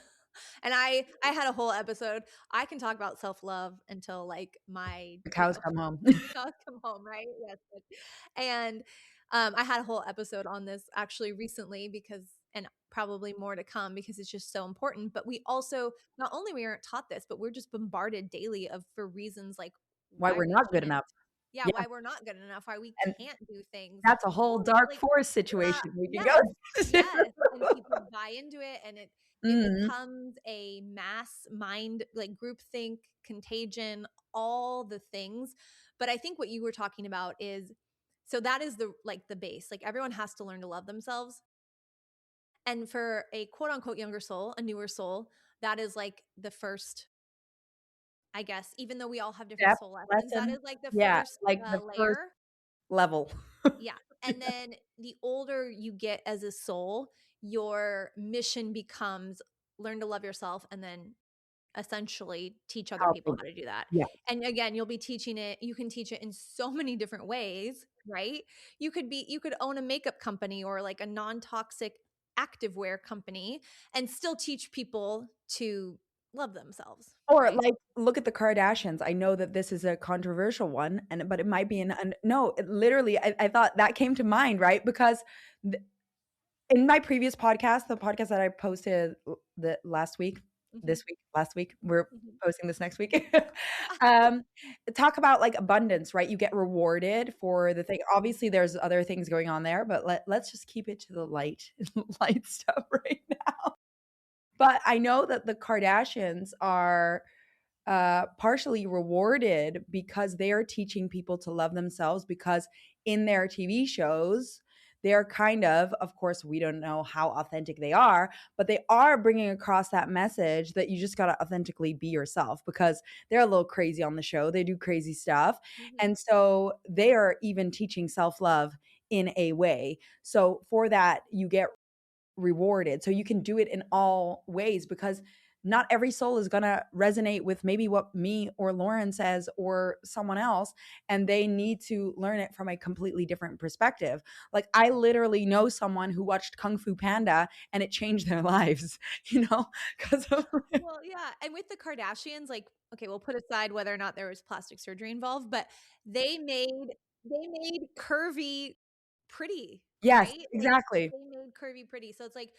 And I had a whole episode. I can talk about self-love until like my, The cows come home. the cows come home, right? Yes. And I had a whole episode on this actually recently, because and probably more to come, because it's just so important. But we also, not only we aren't taught this, but we're just bombarded daily of for reasons like Why why we're we not good can't, enough. yeah, Yeah, why we're not good enough, why we and can't do things, that's a whole or dark like, forest yeah, situation we can yes, go to. yes, and people buy into it, and it Mhm. becomes a mass mind, like groupthink, contagion, all the things. But I think what you were talking about is, so that is the like the base. Like everyone has to learn to love themselves. And for a quote unquote younger soul, a newer soul, that is like the first I guess, even though we all have different Step, soul lessons, that lesson. is like the Yeah, first like the first layer. level. Yeah. And then the older you get as a soul, your mission becomes learn to love yourself and then essentially teach other people Helping. how to do that. Yeah. And again, you'll be teaching it, you can teach it in so many different ways, right? You could own a makeup company or like a non-toxic activewear company and still teach people to love themselves, Or, right? like, look at the Kardashians. I know that this is a controversial one, and but it might be an no, literally, I thought that came to mind, right? Because th in my previous podcast, the podcast that I posted the last week, Mhm. this week, last week, we're Mhm. posting this next week. Um, talk about like abundance, right? You get rewarded for the thing. Obviously, there's other things going on there, but let's just keep it to the light, light stuff right now. But I know that the Kardashians are partially rewarded because they are teaching people to love themselves because in their TV shows, they're of course, we don't know how authentic they are, but they are bringing across that message that you just got to authentically be yourself because they're a little crazy on the show. They do crazy stuff. Mhm. And so they are even teaching self love in a way. So for that, you get rewarded. So you can do it in all ways because not every soul is going to resonate with maybe what me or Lauren says or someone else. And they need to learn it from a completely different perspective. Like, I literally know someone who watched Kung Fu Panda and it changed their lives, because of. Well, yeah, and with the Kardashians, like, okay, we'll put aside whether or not there was plastic surgery involved, but they made they made curvy pretty, Yes, right? Like, exactly. they made curvy pretty, so it's like,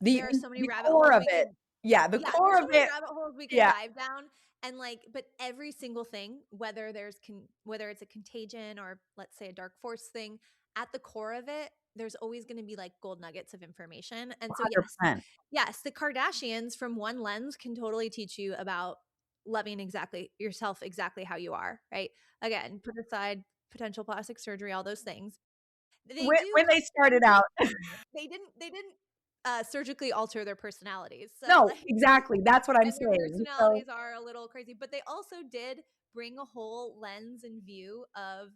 The, there are the, so many the rabbit core holes of we it. could Yeah, the yeah, core there's of so many it. rabbit holes we could Yeah, dive down, and, like, but every single thing, whether it's a contagion or, let's say, a dark force thing, at the core of it, there's always gonna be, like, gold nuggets of information, and so, yes, 100%. yes, the Kardashians from one lens can totally teach you about loving exactly yourself exactly how you are, right? Again, put aside potential plastic surgery, all those things. They do When they they started didn't out, they didn't surgically alter their personalities. So no, like exactly. That's what I'm and their saying. So personalities are a little crazy, but they also did bring a whole lens and view of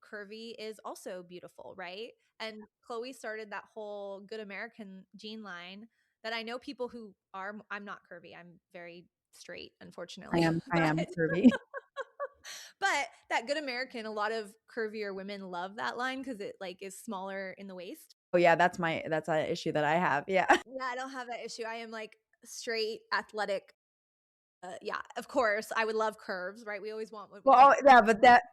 curvy is also beautiful, right? And Chloe started that whole good American gene line that I know people who are I'm not curvy. I'm very straight, unfortunately. I am curvy. But that good American, a lot of curvier women love that line because it like is smaller in the waist. Oh, yeah, that's an issue that I have, yeah. Yeah, I don't have that issue. I am like straight, athletic. Yeah, of course, I would love curves, right? We always want what we Well, can't. yeah, but that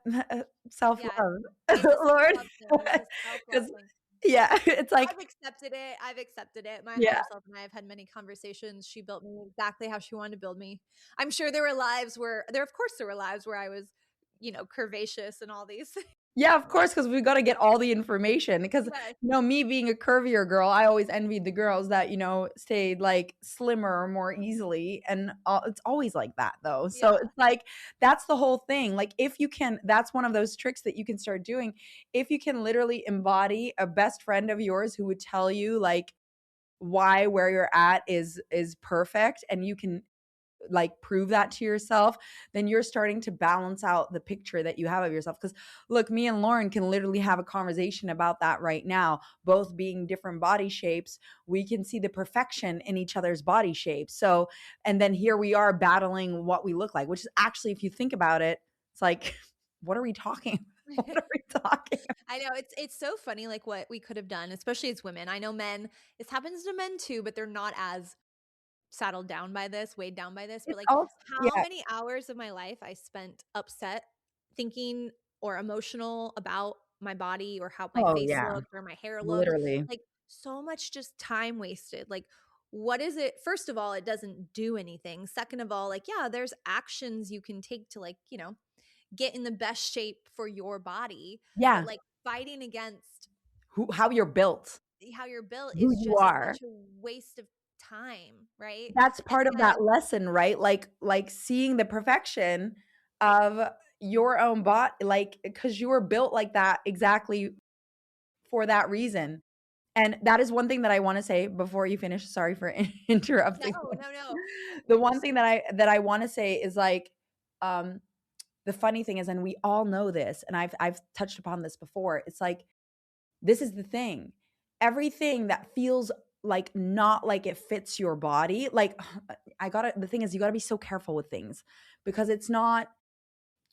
Yeah, self-love, it's a self Lord, love thing. It's a self love because thing. yeah, it's like I've accepted it. I've accepted it. My yeah. higher self and I have had many conversations. She built me exactly how she wanted to build me. I'm sure there were lives where of course there were lives where I was, curvaceous and all these. Yeah, of course, because we gotta get all the information because, Yes. me being a curvier girl, I always envied the girls that, stayed, like, slimmer more easily, and, it's always like that, though, so Yeah. it's like, that's the whole thing, like, if you can that's one of those tricks that you can start doing. If you can literally embody a best friend of yours who would tell you, like, why where you're at is perfect, and you can like prove that to yourself, then you're starting to balance out the picture that you have of yourself. Because look, me and Lauren can literally have a conversation about that right now. Both being different body shapes, we can see the perfection in each other's body shapes. So, and then here we are battling what we look like, which is actually, if you think about it, it's like, what are we talking? What are we talking about? I know it's so funny like what we could have done, especially as women. I know men, this happens to men too, but they're not as saddled down by this, weighed down by this, but It's like also, how yeah. many hours of my life I spent upset thinking or emotional about my body or how my Oh, face yeah, looked or my hair looked. literally. Like so much just time wasted. Like what is it? First of all, it doesn't do anything. Second of all, like yeah, there's actions you can take to like, get in the best shape for your body, but Yeah. like fighting against How you're built, how you're built who is you just are. such a waste of time, right? That's And part of that again, lesson, right? Like seeing the perfection of your own body, like, because you were built like that exactly for that reason. And that is one thing that I wanna say before you finish, sorry for No, interrupting. no, no. The You're one so thing that I wanna say is, like, um, the funny thing is, and we all know this, and I've touched upon this before, it's like, this is the thing. Everything that feels like not like it fits your body, like, I gotta the thing is you gotta be so careful with things because it's not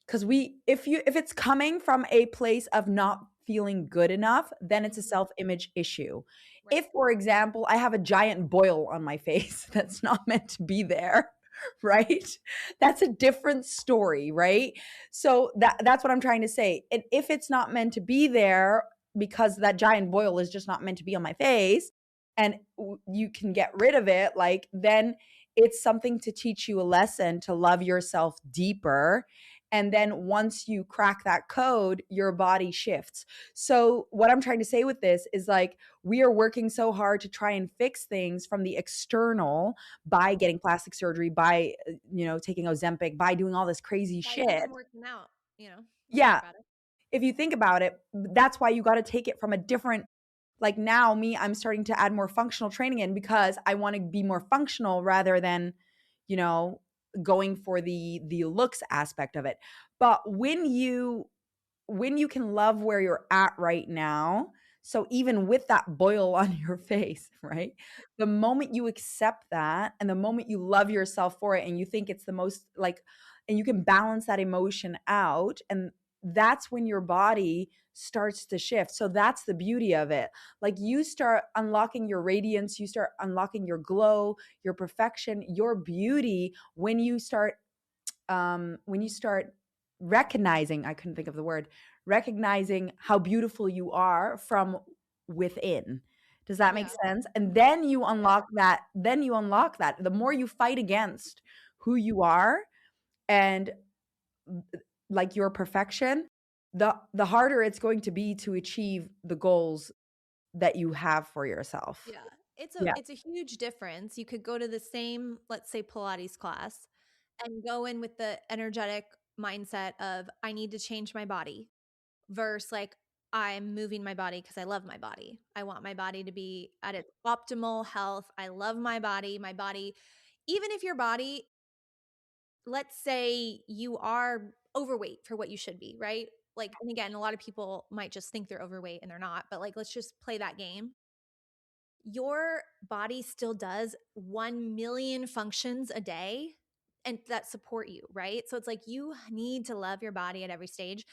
'cause we if it's coming from a place of not feeling good enough, then it's a Mhm. self-image issue. Right. If, for example, I have a giant boil on my face that's not meant to be there, right? That's a different story, right? So that's what I'm trying to say. And if it's not meant to be there because that giant boil is just not meant to be on my face and you can get rid of it, like then it's something to teach you a lesson to love yourself deeper, and then once you crack that code, your body shifts. So, what I'm trying to say with this is like, we are working so hard to try and fix things from the external by getting plastic surgery, by, taking Ozempic, by doing all this crazy By shit. even working out, when you think Yeah. about it. If you think about it, that's why you got to take it from a different, like now, me, I'm starting to add more functional training in because I want to be more functional rather than, you know, going for the looks aspect of it. But when you can love where you're at right now, so even with that boil on your face, right? The moment you accept that and the moment you love yourself for it and you think it's the most like and you can balance that emotion out, and that's when your body starts to shift. So that's the beauty of it. Like you start unlocking your radiance, you start unlocking your glow, your perfection, your beauty when you start recognizing, I couldn't think of the word, recognizing how beautiful you are from within. Does that make Yeah. sense? And then Yeah. you unlock that. The more you fight against who you are and like your perfection, the harder it's going to be to achieve the goals that you have for yourself. Yeah. It's a Yeah. it's a huge difference. You could go to the same, let's say, Pilates class and go in with the energetic mindset of I need to change my body versus like I'm moving my body because I love my body. I want my body to be at its optimal health. I love my body. My body, even if your body, let's say you are overweight for what you should be, right? Like, and again, a lot of people might just think they're overweight and they're not, but like, let's just play that game. Your body still does 1 million functions a day and that support you, right? So it's like you need to love your body at every stage.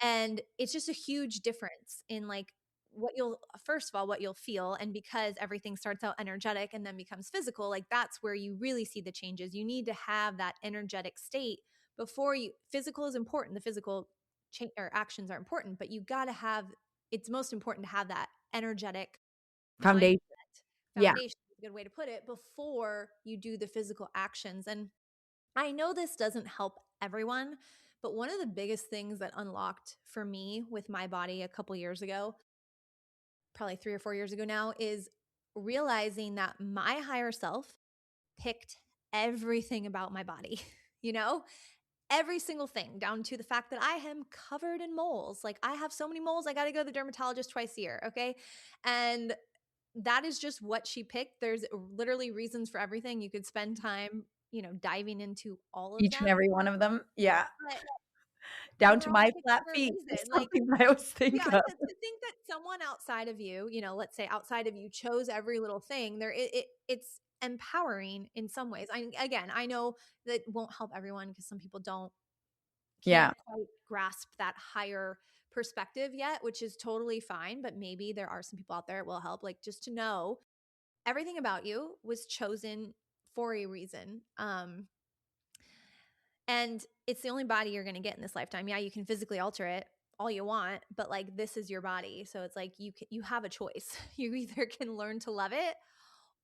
And it's just a huge difference in like what you'll, first of all, what you'll feel. And because everything starts out energetic and then becomes physical, like that's where you really see the changes. You need to have that energetic state before you, physical is important. The physical change or actions are important, but you got to have, it's most important to have that energetic mindset Foundation. Yeah. foundation is a good way to put it before you do the physical actions. And I know this doesn't help everyone, but one of the biggest things that unlocked for me with my body a couple years ago, probably 3 or 4 years ago now, is realizing that my higher self picked everything about my body, you know? Every single thing down to the fact that I am covered in moles. Like I have so many moles, I got to go to the dermatologist twice a year. Okay. And that is just what she picked. There's literally reasons for everything. You could spend time, diving into all of Each and them. every one of them. Yeah. But Down to they're all my picked flat for a feet is reason. Like, something that I always think yeah, of. to think that someone outside of you, let's say outside of you chose every little thing, it's empowering in some ways. I know that won't help everyone because some people Yeah. can't quite grasp that higher perspective yet, which is totally fine. But maybe there are some people out there it will help. Like just to know everything about you was chosen for a reason. And it's the only body you're going to get in this lifetime. Yeah, you can physically alter it all you want, but like this is your body. So it's like you have a choice. You either can learn to love it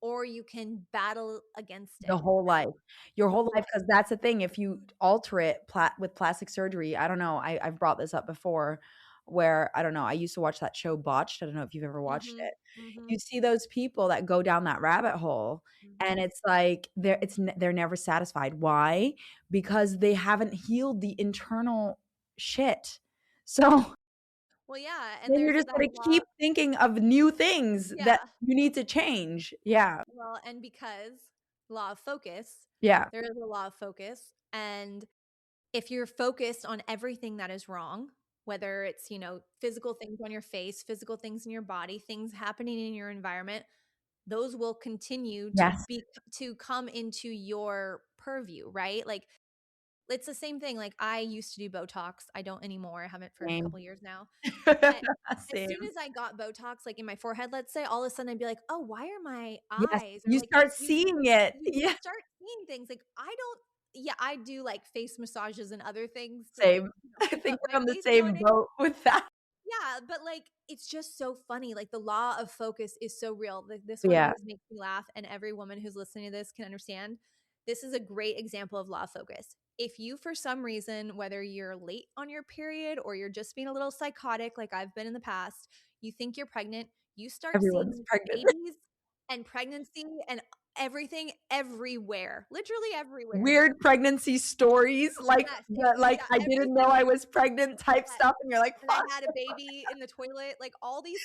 or you can battle against The it, whole right? life. Your The whole whole life, because that's the thing, if you alter it with plastic surgery, I don't know, I've brought this up before where, I don't know, I used to watch that show Botched, I don't know if you've ever life. watched Mhm. it. You Mhm. see those people that go down that rabbit hole, and Mhm. it's like they're never satisfied. Why? Because they haven't healed the internal shit. So Well, yeah, and Then you're there's just that gonna law. keep thinking of new things that Yeah. you need to change. Yeah. Well, and because law of focus, Yeah. there is a law of focus, and if you're focused on everything that is wrong, whether it's, physical things on your face, physical things in your body, things happening in your environment, those will continue Yes. to come into your purview, right? Like, it's the same thing. Like, I used to do Botox. I don't anymore. I haven't for a Same. couple years now. But as soon Same. as I got Botox, like in my forehead, let's say, all of a sudden I'd be like, "Oh, why are my Yes. eyes?" Or You like start you seeing it. you Yeah. start seeing things like I don't. Yeah, I do like face massages and other things to like Same. I keep think up we're my on the face same toning. boat with that. Yeah, but, like, it's just so funny, like, the law of focus is so real. This one Yeah. always makes me laugh, and every woman who's listening to this can understand. This is a great example of law of focus. If you, for some reason, whether you're late on your period or you're just being a little psychotic like I've been in the past, you think you're pregnant, you start Everyone's seeing pregnant. babies and pregnancy and everything everywhere, literally everywhere. Weird pregnancy stories, like Yes, like, yeah, "I didn't know everything. I was pregnant" type Yes. stuff, and you're like, And I "Fuck." had a baby in the toilet, like, all these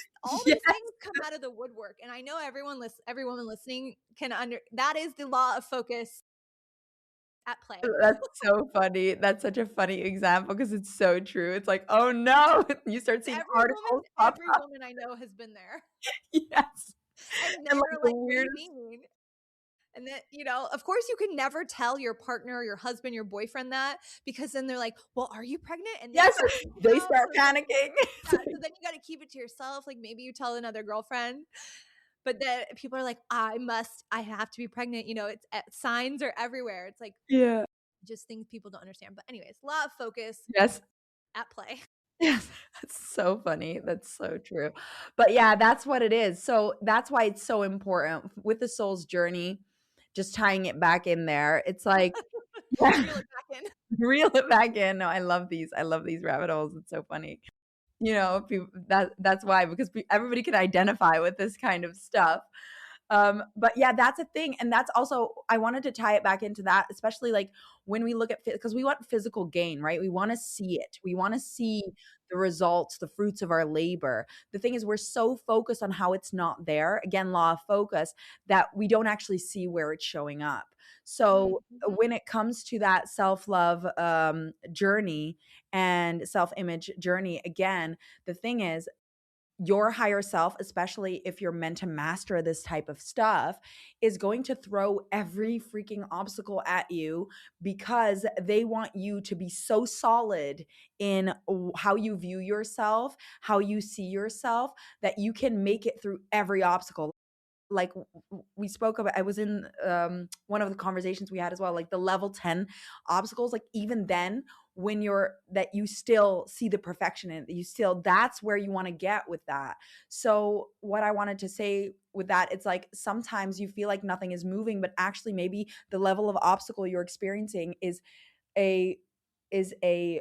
Yes. things come out of the woodwork, and I know every woman listening can that is the law of focus at play. That's so funny. That's such a funny example because it's so true. It's like, "Oh, no." You start seeing articles pop Every up. woman I know has been there, Yes. and And, like, they're the like, "What do you weirdest. mean?" And then, of course, you can never tell your partner, your husband, your boyfriend that because then they're like, "Well, are you pregnant?" And they Yes, start freaking they out, start so panicking. It's yeah, like, so then you gotta keep it to yourself, like, maybe you tell another girlfriend. But then people are like, I have to be pregnant." It's signs are everywhere. It's like yeah. just things people don't understand. But anyways, law of focus Yes. at play. Yes, that's so funny. That's so true. But yeah, that's what it is. So that's why it's so important with the soul's journey, just tying it back in there. It's like, yeah, Reel it back in. reel it back in. No, I love these. I love these rabbit holes. It's so funny. That's why, because everybody can identify with this kind of stuff. But yeah, that's a thing. And that's also, I wanted to tie it back into that, especially like when we look at, because we want physical gain, right? We want to see it. We want to see the results, the fruits of our labor. The thing is, we're so focused on how it's not there. Again, law of focus, that we don't actually see where it's showing up. So Mhm. when it comes to that self love journey and self image journey, again, the thing is, your higher self, especially if you're meant to master this type of stuff, is going to throw every freaking obstacle at you because they want you to be so solid in how you view yourself, how you see yourself, that you can make it through every obstacle. Like we spoke about, I was in one of the conversations we had as well, like the level 10 obstacles, like even then, when you're that you still see the perfection in it, you still, that's where you want to get with that. So what I wanted to say with that, it's like sometimes you feel like nothing is moving, but actually maybe the level of obstacle you're experiencing a is a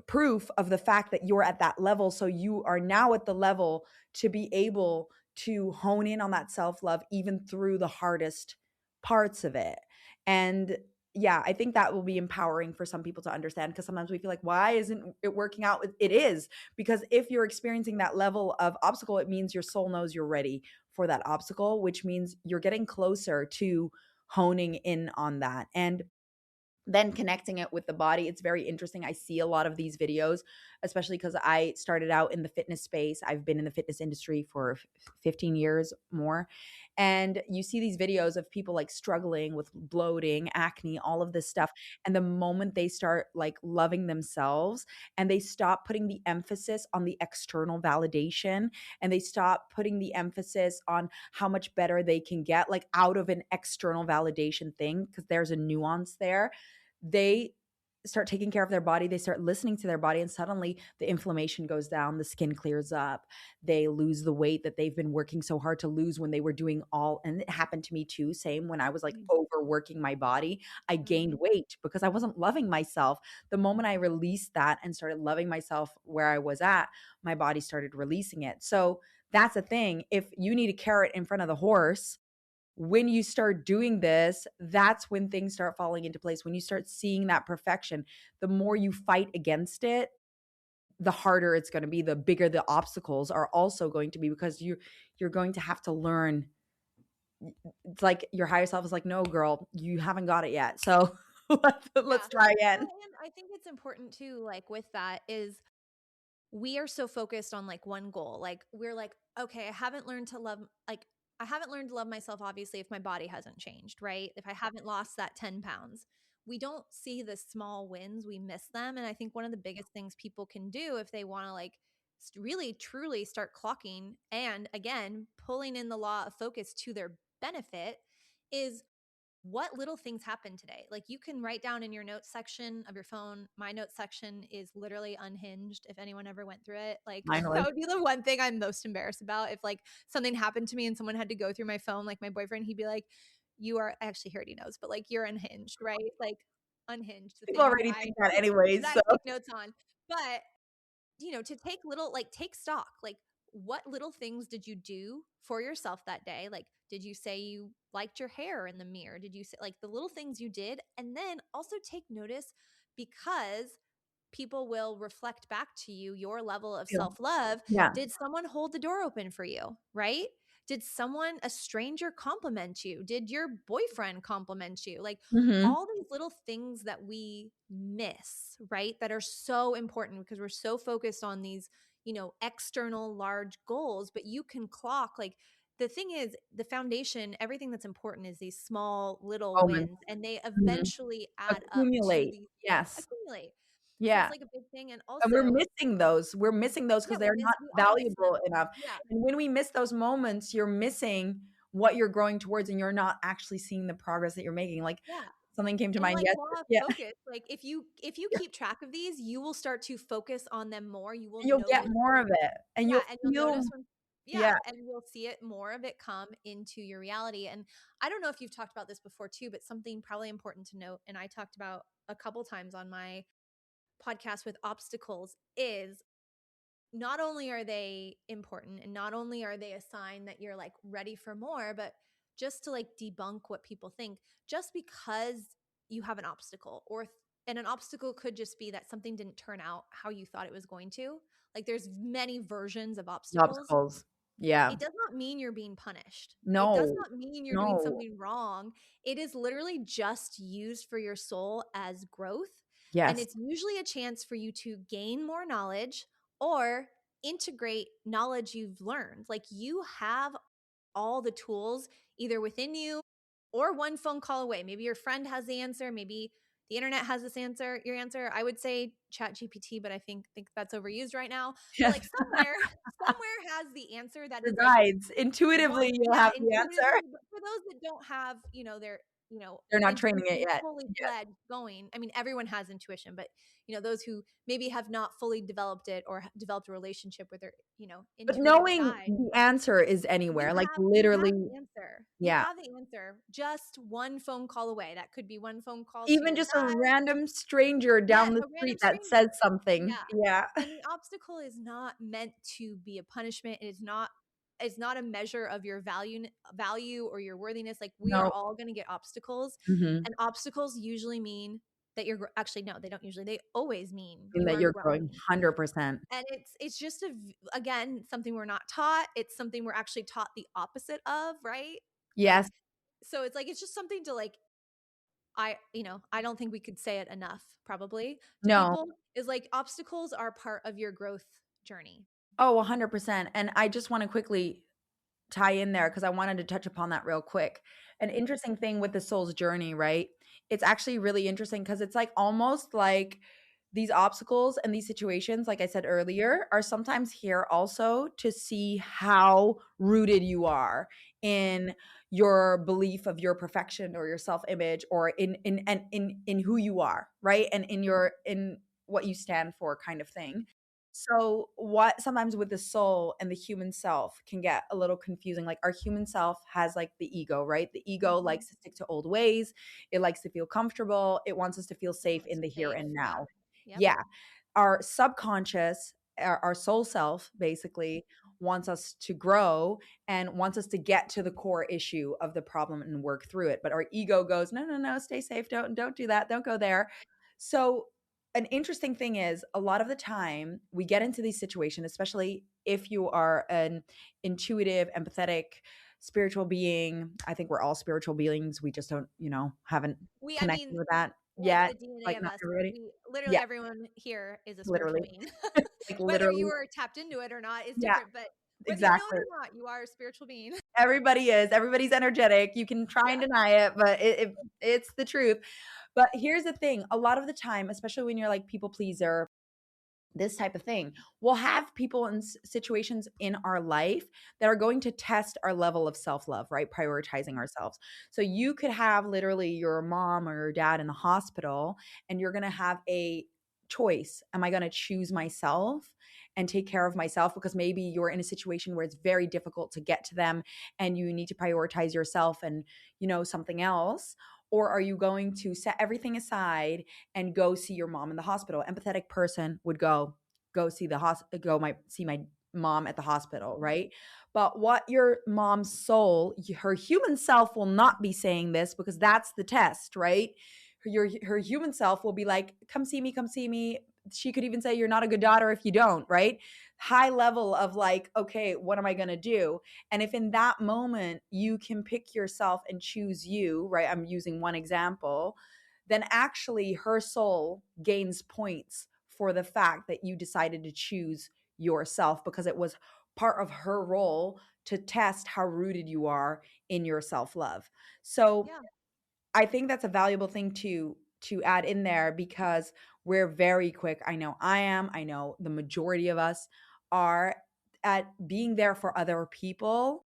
proof of the fact that you're at that level. So you are now at the level to be able to hone in on that self love even through the hardest parts of it. And yeah, I think that will be empowering for some people to understand, because sometimes we feel like, why isn't it working out? It is, because if you're experiencing that level of obstacle, it means your soul knows you're ready for that obstacle, which means you're getting closer to honing in on that. And then connecting it with the body, it's very interesting. I see a lot of these videos, especially because I started out in the fitness space. I've been in the fitness industry for 15 years more. And you see these videos of people like struggling with bloating, acne, all of this stuff. And the moment they start like loving themselves and they stop putting the emphasis on the external validation, and they stop putting the emphasis on how much better they can get, like out of an external validation thing, because there's a nuance there, they start taking care of their body, they start listening to their body, and suddenly the inflammation goes down, the skin clears up, they lose the weight that they've been working so hard to lose when they were doing all, and it happened to me too, same when I was like overworking my body, I gained Mhm. weight because I wasn't loving myself. The moment I released that and started loving myself where I was at, my body started releasing it. So that's the thing. If you need a carrot in front of the horse, when you start doing this, that's when things start falling into place. When you start seeing that perfection, the more you fight against it, the harder it's going to be, the bigger the obstacles are also going to be, because you're going to have to learn. It's like your higher self is like, no, girl, you haven't got it yet. So Yeah. let's try Well, again. and I think it's important too, like with that is we are so focused on like one goal. Like we're like, okay, I haven't learned to love myself, obviously, if my body hasn't changed, right? If I haven't lost that 10 pounds. We don't see the small wins, we miss them. And I think one of the biggest things people can do if they want to like really truly start clocking and again, pulling in the law of focus to their benefit is what little things happened today. Like you can write down in your notes section of your phone. My notes section is literally unhinged. If anyone ever went through it, like Mine that was. would be the one thing I'm most embarrassed about. If like something happened to me and someone had to go through my phone, like my boyfriend, he'd be like, "You are actually he already knows, but like you're unhinged, right? Like unhinged, the People thing already I think that anyways. that So I take notes on." But to take little like take stock, like what little things did you do for yourself that day? Like, did you say you liked your hair in the mirror? Did you say like the little things you did? And then also take notice because people will reflect back to you your level of feel- self-love. yeah. Did someone hold the door open for you, right? Did someone, a stranger, compliment you? Did your boyfriend compliment you? Like Hmm. all these little things that we miss, right? That are so important because we're so focused on these, external large goals, but you can clock like the thing is the foundation, everything that's important is these small little Moments. wins and they Mhm. eventually add up to Accumulate. these, yeah, Yes. accumulate. So it's Yeah. like a big thing. And And we're also, missing those. We're missing those yeah, because they're not we all miss valuable them. enough. Yeah. And when we miss those moments, you're missing what you're growing towards, and you're not actually seeing the progress that you're making. Like, Yeah. something came to And mind like yesterday. law of Yeah. focus, like if you Yeah. keep track of these, you will start to focus on them more. You will And you'll get notice more of it, and yeah, you'll and you'll feel. notice when yeah, Yeah. and you'll see it more of it come into your reality. And I don't know if you've talked about this before too, but something probably important to note, and I talked about a couple times on my podcast with obstacles is not only are they important and not only are they a sign that you're like ready for more, but just to like debunk what people think, just because you have an obstacle and an obstacle could just be that something didn't turn out how you thought it was going to. Like there's many versions of The obstacles. obstacles. Yeah. It does not mean you're being punished. It does No. not mean you're doing No. something wrong. It is literally just used for your soul as growth. And Yes. it's usually a chance for you to gain more knowledge or integrate knowledge you've learned. Like you have all the tools either within you or one phone call away. Maybe your friend has the answer. Maybe the internet has this answer, your answer. I would say chat GPT, but I think that's overused right now. But Yes. like somewhere has the answer that Your is like guides. one, Intuitively, you'll yeah, have the answer. intuitively. But for those that don't have, their, They're not training it intuition yet. fully Yes. fledged going. I mean, everyone has intuition, but those who maybe have not fully developed it or developed a relationship with their, But intuitive knowing side, the answer is you anywhere, like, have you have literally. the answer. You Yeah. have the answer just one phone call away. That could be one phone call to Even your just a guide. random stranger Yes, down the a random street that stranger. says something. Yeah. Yeah. And the obstacle is not meant to be a punishment. It's not a measure of your value or your worthiness. Like we are No. all going to get obstacles, Mhm. and obstacles usually mean that actually no, they don't usually. They always mean And you that are you're growing growing. 100%. And it's just again something we're not taught. It's something we're actually taught the opposite of, right? Like Yes. so it's just something to like I don't think we could say it enough probably to No. people is like obstacles are part of your growth journey. Oh, 100%. And I just wanna quickly tie in there because I wanted to touch upon that real quick. An Mhm. interesting thing with the soul's journey, right? It's actually really interesting because it's like almost like these obstacles and these situations, like I said earlier, are sometimes here also to see how rooted you are in your belief of your perfection or your self-image, or in who you are, right? And in what you stand for, kind of thing. So, what sometimes with the soul and the human self can get a little confusing. Like, our human self has like the ego, right? The ego Mhm. likes to stick to old ways. It likes to feel comfortable. It wants us to feel safe It's in the here safe. and Yeah. now. Yep. Yeah. Our subconscious, our soul self basically wants us to grow and wants us to get to the core issue of the problem and work through it. But our ego goes, no, no, no, stay safe. Don't do that. Don't go there. So an interesting thing is a lot of the time we get into these situations, especially if you are an intuitive, empathetic, spiritual being. I think we're all spiritual beings. We just don't, haven't I connected mean, with that like yet. the DNA Like of not us, everybody. we literally Yeah, everyone here is a spiritual literally. being. Like Whether you literally. are tapped into it or not is Yeah, different, but whether you know it exactly. or not, you are a spiritual being. Everybody is. Everybody's energetic. You can try and Yeah. deny it, but it's the truth. But here's the thing: a lot of the time, especially when you're like people pleaser, this type of thing, we'll have people in situations in our life that are going to test our level of self-love, right? Prioritizing ourselves. So you could have literally your mom or your dad in the hospital, and you're going to have a choice. Am I going to choose myself and take care of myself, because maybe you're in a situation where it's very difficult to get to them and you need to prioritize yourself and, something else? Or are you going to set everything aside and go see your mom in the hospital? Empathetic person would go see the hospital, see my mom at the hospital, right? But what your mom's soul, her human self, will not be saying this, because that's the test, right? Her human self will be like, come see me, come see me. She could even say, you're not a good daughter if you don't, right? High level of like, okay, what am I going to do? And if in that moment you can pick yourself and choose you, right? I'm using one example, then actually her soul gains points for the fact that you decided to choose yourself, because it was part of her role to test how rooted you are in your self-love. So Yeah. I think that's a valuable thing to add in there, because we're very quick. I know I am. I know the majority of us are at being there for other people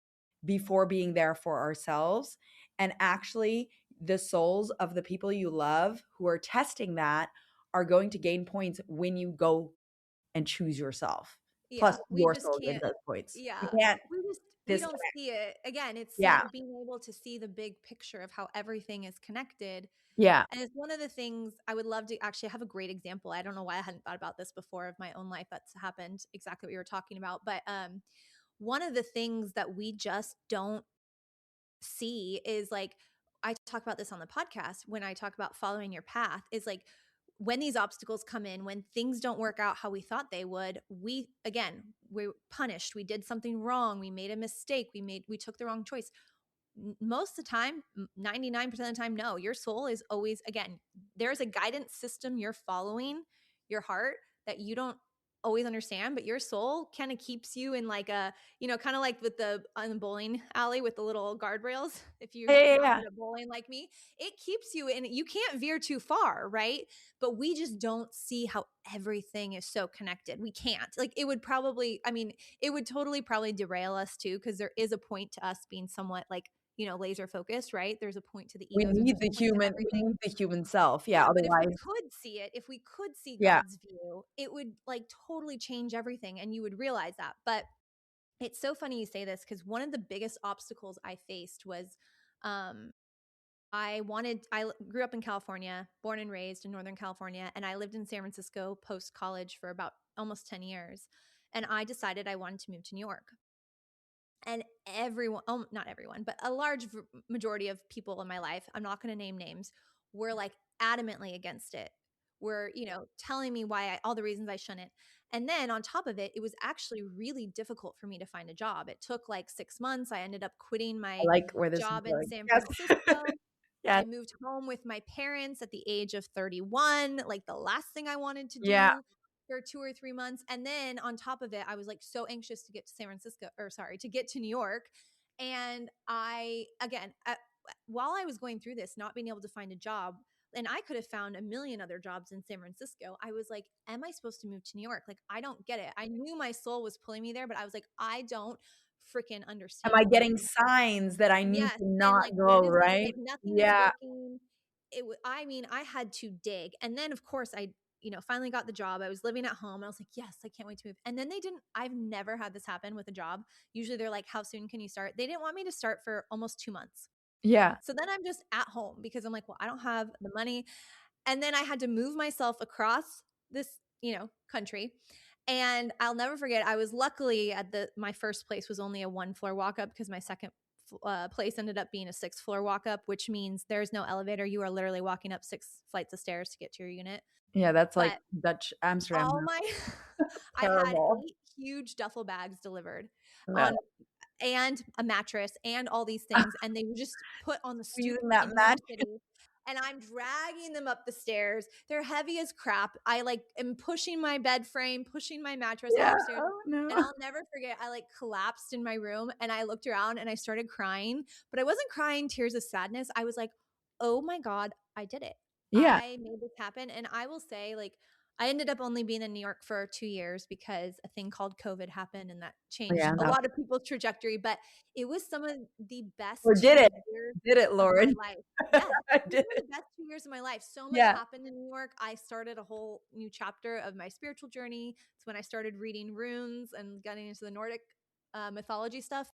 before being there for ourselves. And actually, the souls of the people you love who are testing that are going to gain points when you go and choose yourself. Yeah, Plus, we your just soul gains can't. those points. You Yeah, can't we don't disconnect. see it. Again, it's Yeah. being able to see the big picture of how everything is connected. Yeah. And it's one of the things I would love to actually have a great example. I don't know why I hadn't thought about this before of my own life that's happened exactly what you were talking about, but one of the things that we just don't see is like, I talk about this on the podcast when I talk about following your path, is like when these obstacles come in, when things don't work out how we thought they would, we're punished. We did something wrong. We made a mistake. We took the wrong choice. Most of the time, 99% of the time, no, your soul is always, again, there's a guidance system you're following, your heart, that you don't always understand, but your soul kind of keeps you in like a, kind of like with the on the bowling alley with the little guardrails. If Yeah. you're Yeah. not Yeah. good at bowling like me, it keeps you and you can't veer too far, right? But we just don't see how everything is so connected. We can't. Like it would probably, I mean, it would totally probably derail us too, because there is a point to us being somewhat like, laser focused, right? There's a point to the We egos or need there's the a point to human, we everything. need the human self. Yeah. Yeah, but Otherwise, if we could see yeah. God's view, it would like totally change everything and you would realize that. But it's so funny you say this because one of the biggest obstacles I faced was um I grew up in California, born and raised in Northern California, and I lived in San Francisco post college for about almost 10 years. And I decided I wanted to move to New York. And everyone, not everyone, but a large majority of people in my life, I'm not going to name names, were like adamantly against it. Were, telling me all the reasons I shouldn't. And then on top of it, it was actually really difficult for me to find a job. It took like 6 months. I ended up quitting I my like where this is job in going. San Yes. Francisco. Yes. I moved home with my parents at the age of 31, like the last thing I wanted to Yeah. do for 2 or 3 months. And then on top of it, I was like so anxious to get to San Francisco, or sorry, to get to New York. And while I was going through this, not being able to find a job, and I could have found a million other jobs in San Francisco, I was like, am I supposed to move to New York? Like, I don't get it. I knew my soul was pulling me there, but I was like, I don't freaking Am I understand. Like, getting signs that I need yes, to and not like, what go, is this? right? Like, nothing is Yeah. working. I mean, I had to dig. And then, of course, I, finally got the job. I was living at home. I was like, yes, I can't wait to move. And then I've never had this happen with a job. Usually they're like, how soon can you start? They didn't want me to start for almost 2 months. Yeah. So then I'm just at home because I'm like, well, I don't have the money. And then I had to move myself across this, country. And I'll never forget, I was luckily my first place was only a 1 floor walk up because my second place ended up being a 6th floor walk up, which means there's no elevator. You are literally walking up 6 flights of stairs to get to your unit. Yeah, that's like But Dutch Amsterdam. all my I had Terrible. 8 huge duffel bags delivered No. on and a mattress and all these things, and they were just put on the stoop Using that in New York match. City, and I'm dragging them up the stairs. They're heavy as crap. I, like, am pushing my bed frame, pushing my mattress all Yeah. upstairs, Oh, and no. I'll never forget, I, like, collapsed in my room, and I looked around, and I started crying, but I wasn't crying tears of sadness. I was like, "Oh my god, I did it. Yeah. I made this happen," and I will say, like, I ended up only being in New York for 2 years because a thing called COVID happened, and that changed Yeah, a that lot of people's trajectory, but it was some of the best or 2 did it. years Did it, of my Lauren. life. Yes, I it was did some it. of the best 2 years of my life. So much Yeah. happened in New York. I started a whole new chapter of my spiritual journey. It's when I started reading runes and getting into the Nordic mythology stuff.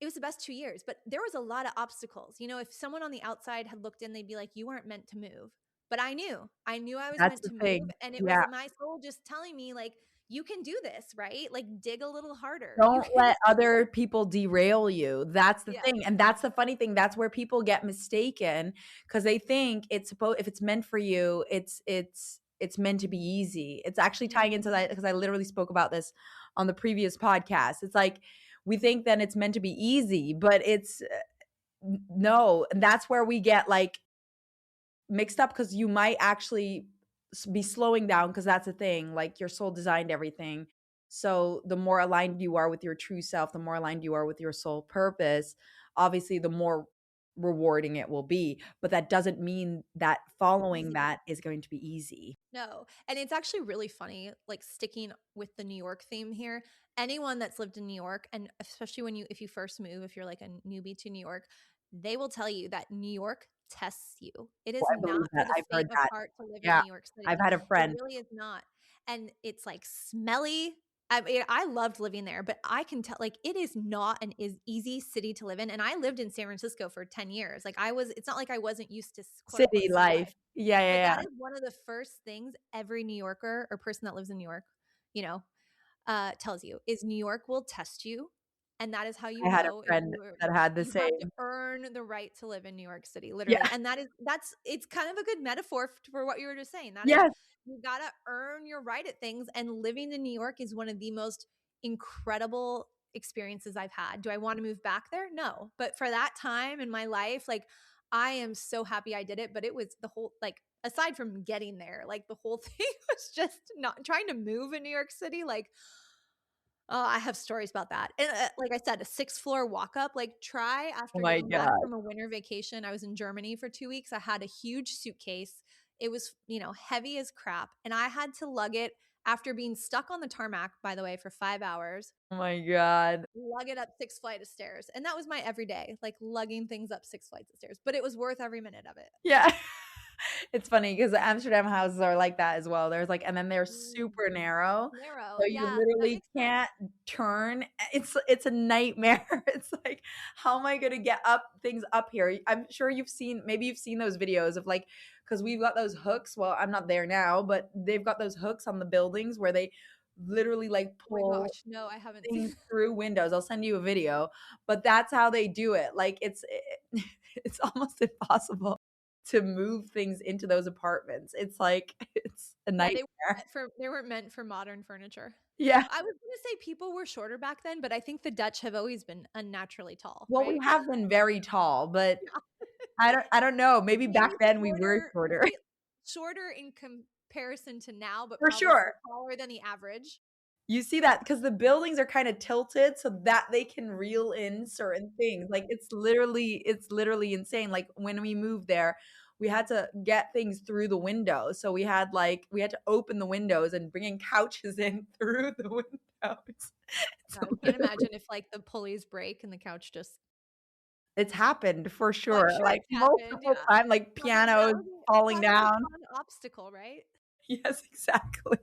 It was the best 2 years, but there was a lot of obstacles. You know, if someone on the outside had looked in, they'd be like, "You weren't meant to move." But I knew I was That's meant the to move, thing. and it was Yeah. my soul just telling me, like, "You can do this, right? Like, dig a little harder. You Don't can." let other people derail you. That's the Yes. thing, and that's the funny thing. That's where people get mistaken because they think it's supposed if it's meant for you, it's meant to be easy. It's actually tying into Mhm. that because I literally spoke about this on the previous podcast. It's like we think then it's meant to be easy, but it's no, and that's where we get like mixed up because you might actually be slowing down because that's the thing. Like your soul designed everything. So the more aligned you are with your true self, the more aligned you are with your soul purpose, obviously, the more rewarding it will be. But that doesn't mean that following Easy. that is going to be easy. No. And it's actually really funny, like sticking with the New York theme here. Anyone that's lived in New York, and especially if you first move, if you're like a newbie to New York, they will tell you that New York tests you. It Oh, is I believe not for that. the I've heard faint of that. heart to live in Yeah. New York I've City. had a It friend. really is not. And it's like smelly. I mean, I loved living there, but I can tell like it is not an is easy city to live in. And I lived in San Francisco for 10 years. Like it's not like I wasn't used to quote City unquote city life. life. Yeah, yeah, But that yeah. is one of the first things every New Yorker or person that lives in New York, you know, tells you is New York will test you. And that is how you I had a know if friend that had the you have to same. earn the right to live in New York City, literally. Yeah. And it's kind of a good metaphor for what you were just saying. That is, Yes. you got to earn your right at things. And living in New York is one of the most incredible experiences I've had. Do I want to move back there? No. But for that time in my life, like, I am so happy I did it. But it was the whole, like, aside from getting there, like, the whole thing was just not trying to move in New York City. Like, oh, I have stories about that. And like I said, a 6th floor walk up, like try Oh after my getting back god. from a winter vacation. I was in Germany for 2 weeks. I had a huge suitcase. It was, heavy as crap. And I had to lug it after being stuck on the tarmac, by the way, for 5 hours, Oh my god. lug it up 6 flights of stairs. And that was my everyday, like lugging things up 6 flights of stairs. But it was worth every minute of it. Yeah. It's funny because the Amsterdam houses are like that as well. There's like and then they're Mm. super narrow, Narrow. so you Yeah, that literally makes sense. can't turn. It's a nightmare. It's like, how am I gonna get up things up here? I'm sure you've seen those videos of like because we've got those hooks. Well, I'm not there now, but they've got those hooks on the buildings where they literally like Oh my pull gosh. No, I haven't things seen. through windows. I'll send you a video, but that's how they do it. Like it's almost impossible to move things into those apartments. It's like it's a Yeah, nightmare. they weren't meant for modern furniture. Yeah. I was gonna say people were shorter back then, but I think the Dutch have always been unnaturally tall, Well, we right? have been very tall, but Yeah. I don't know. Maybe Maybe back then we were shorter. shorter in comparison to now, but For probably sure. still taller than the average. You see that because the buildings are kind of tilted so that they can reel in certain things. Like it's literally insane. Like when we moved there, we had to get things through the window. So we had to open the windows and bring in couches in through the windows. God, So I can't imagine if like the pulleys break and the couch just. it's happened for Oh, I'm sure. sure Like it's happened. multiple Yeah. time, like pianos falling That was a down. fun obstacle, right? Yes, exactly.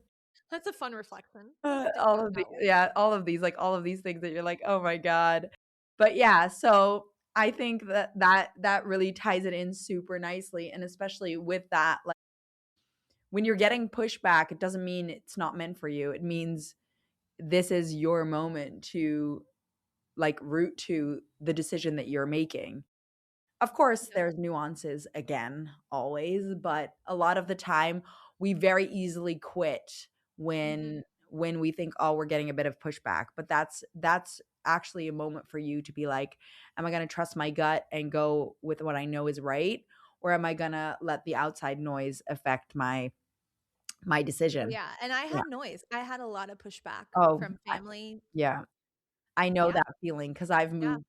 That's a fun reflection. Didn't know All it of the that way. yeah, all of these things that you're like, "Oh my god." But yeah, so I think that really ties it in super nicely, and especially with that, like, when you're getting pushback, it doesn't mean it's not meant for you. It means this is your moment to like root to the decision that you're making. Of course, Yep. there's nuances again, always, but a lot of the time we very easily quit Mhm. when we think, "Oh, we're getting a bit of pushback." But that's actually a moment for you to be like, "Am I gonna trust my gut and go with what I know is right, or am I gonna let the outside noise affect my Oh, decision?" yeah, and I Yeah. had noise. I had a lot of pushback Oh, from I family. yeah. I know Yeah, that feeling because 'cause I've yeah. moved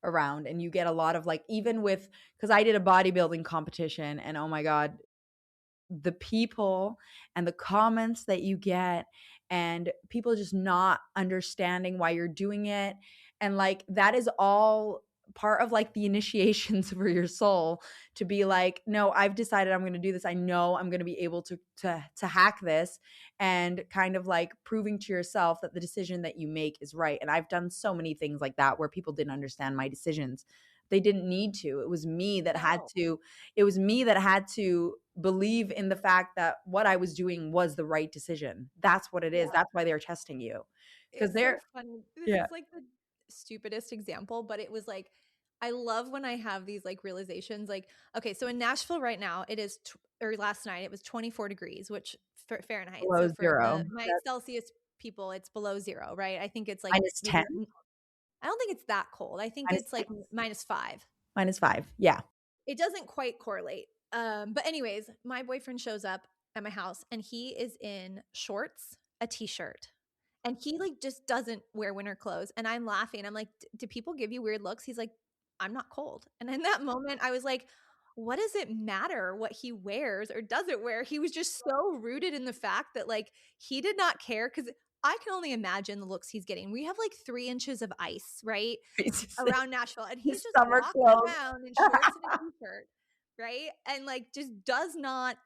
around and you get a lot of, like, even with, because I did a bodybuilding competition and, oh my god, the people and the comments that you get and people just not understanding why you're doing it, and like that is all part of like the initiations for your soul to be like, no, I've decided I'm going to do this. I know I'm going to be able to hack this, and kind of like proving to yourself that the decision that you make is right. And I've done so many things like that where people didn't understand my decisions. They didn't need to. No. It was me that had to believe in the fact that what I was doing was the right decision. That's what it is. Yeah. That's why they're testing you. Because It's so they're funny. This yeah. is like the stupidest example, but it was like I love when I have these like realizations. Like, okay, so in Nashville right now, it is or last night it was 24 degrees, which for Fahrenheit. Below So for 0. the my That's Celsius people, it's below 0, right? I think it's like -10, maybe I don't think it's that cold. I think it's like -6, -5. -5. Yeah. It doesn't quite correlate. But anyways, my boyfriend shows up at my house and he is in shorts, a t-shirt. And he like just doesn't wear winter clothes. And I'm laughing. I'm like, do people give you weird looks? He's like, I'm not cold. And in that moment, I was like, what does it matter what he wears or doesn't wear? He was just so rooted in the fact that like he did not care because I can only imagine the looks he's getting. We have like 3 inches of ice, right? It's just like Around Nashville, and the he's just summer walking clothes. around in shorts and a t-shirt, right? And like just does not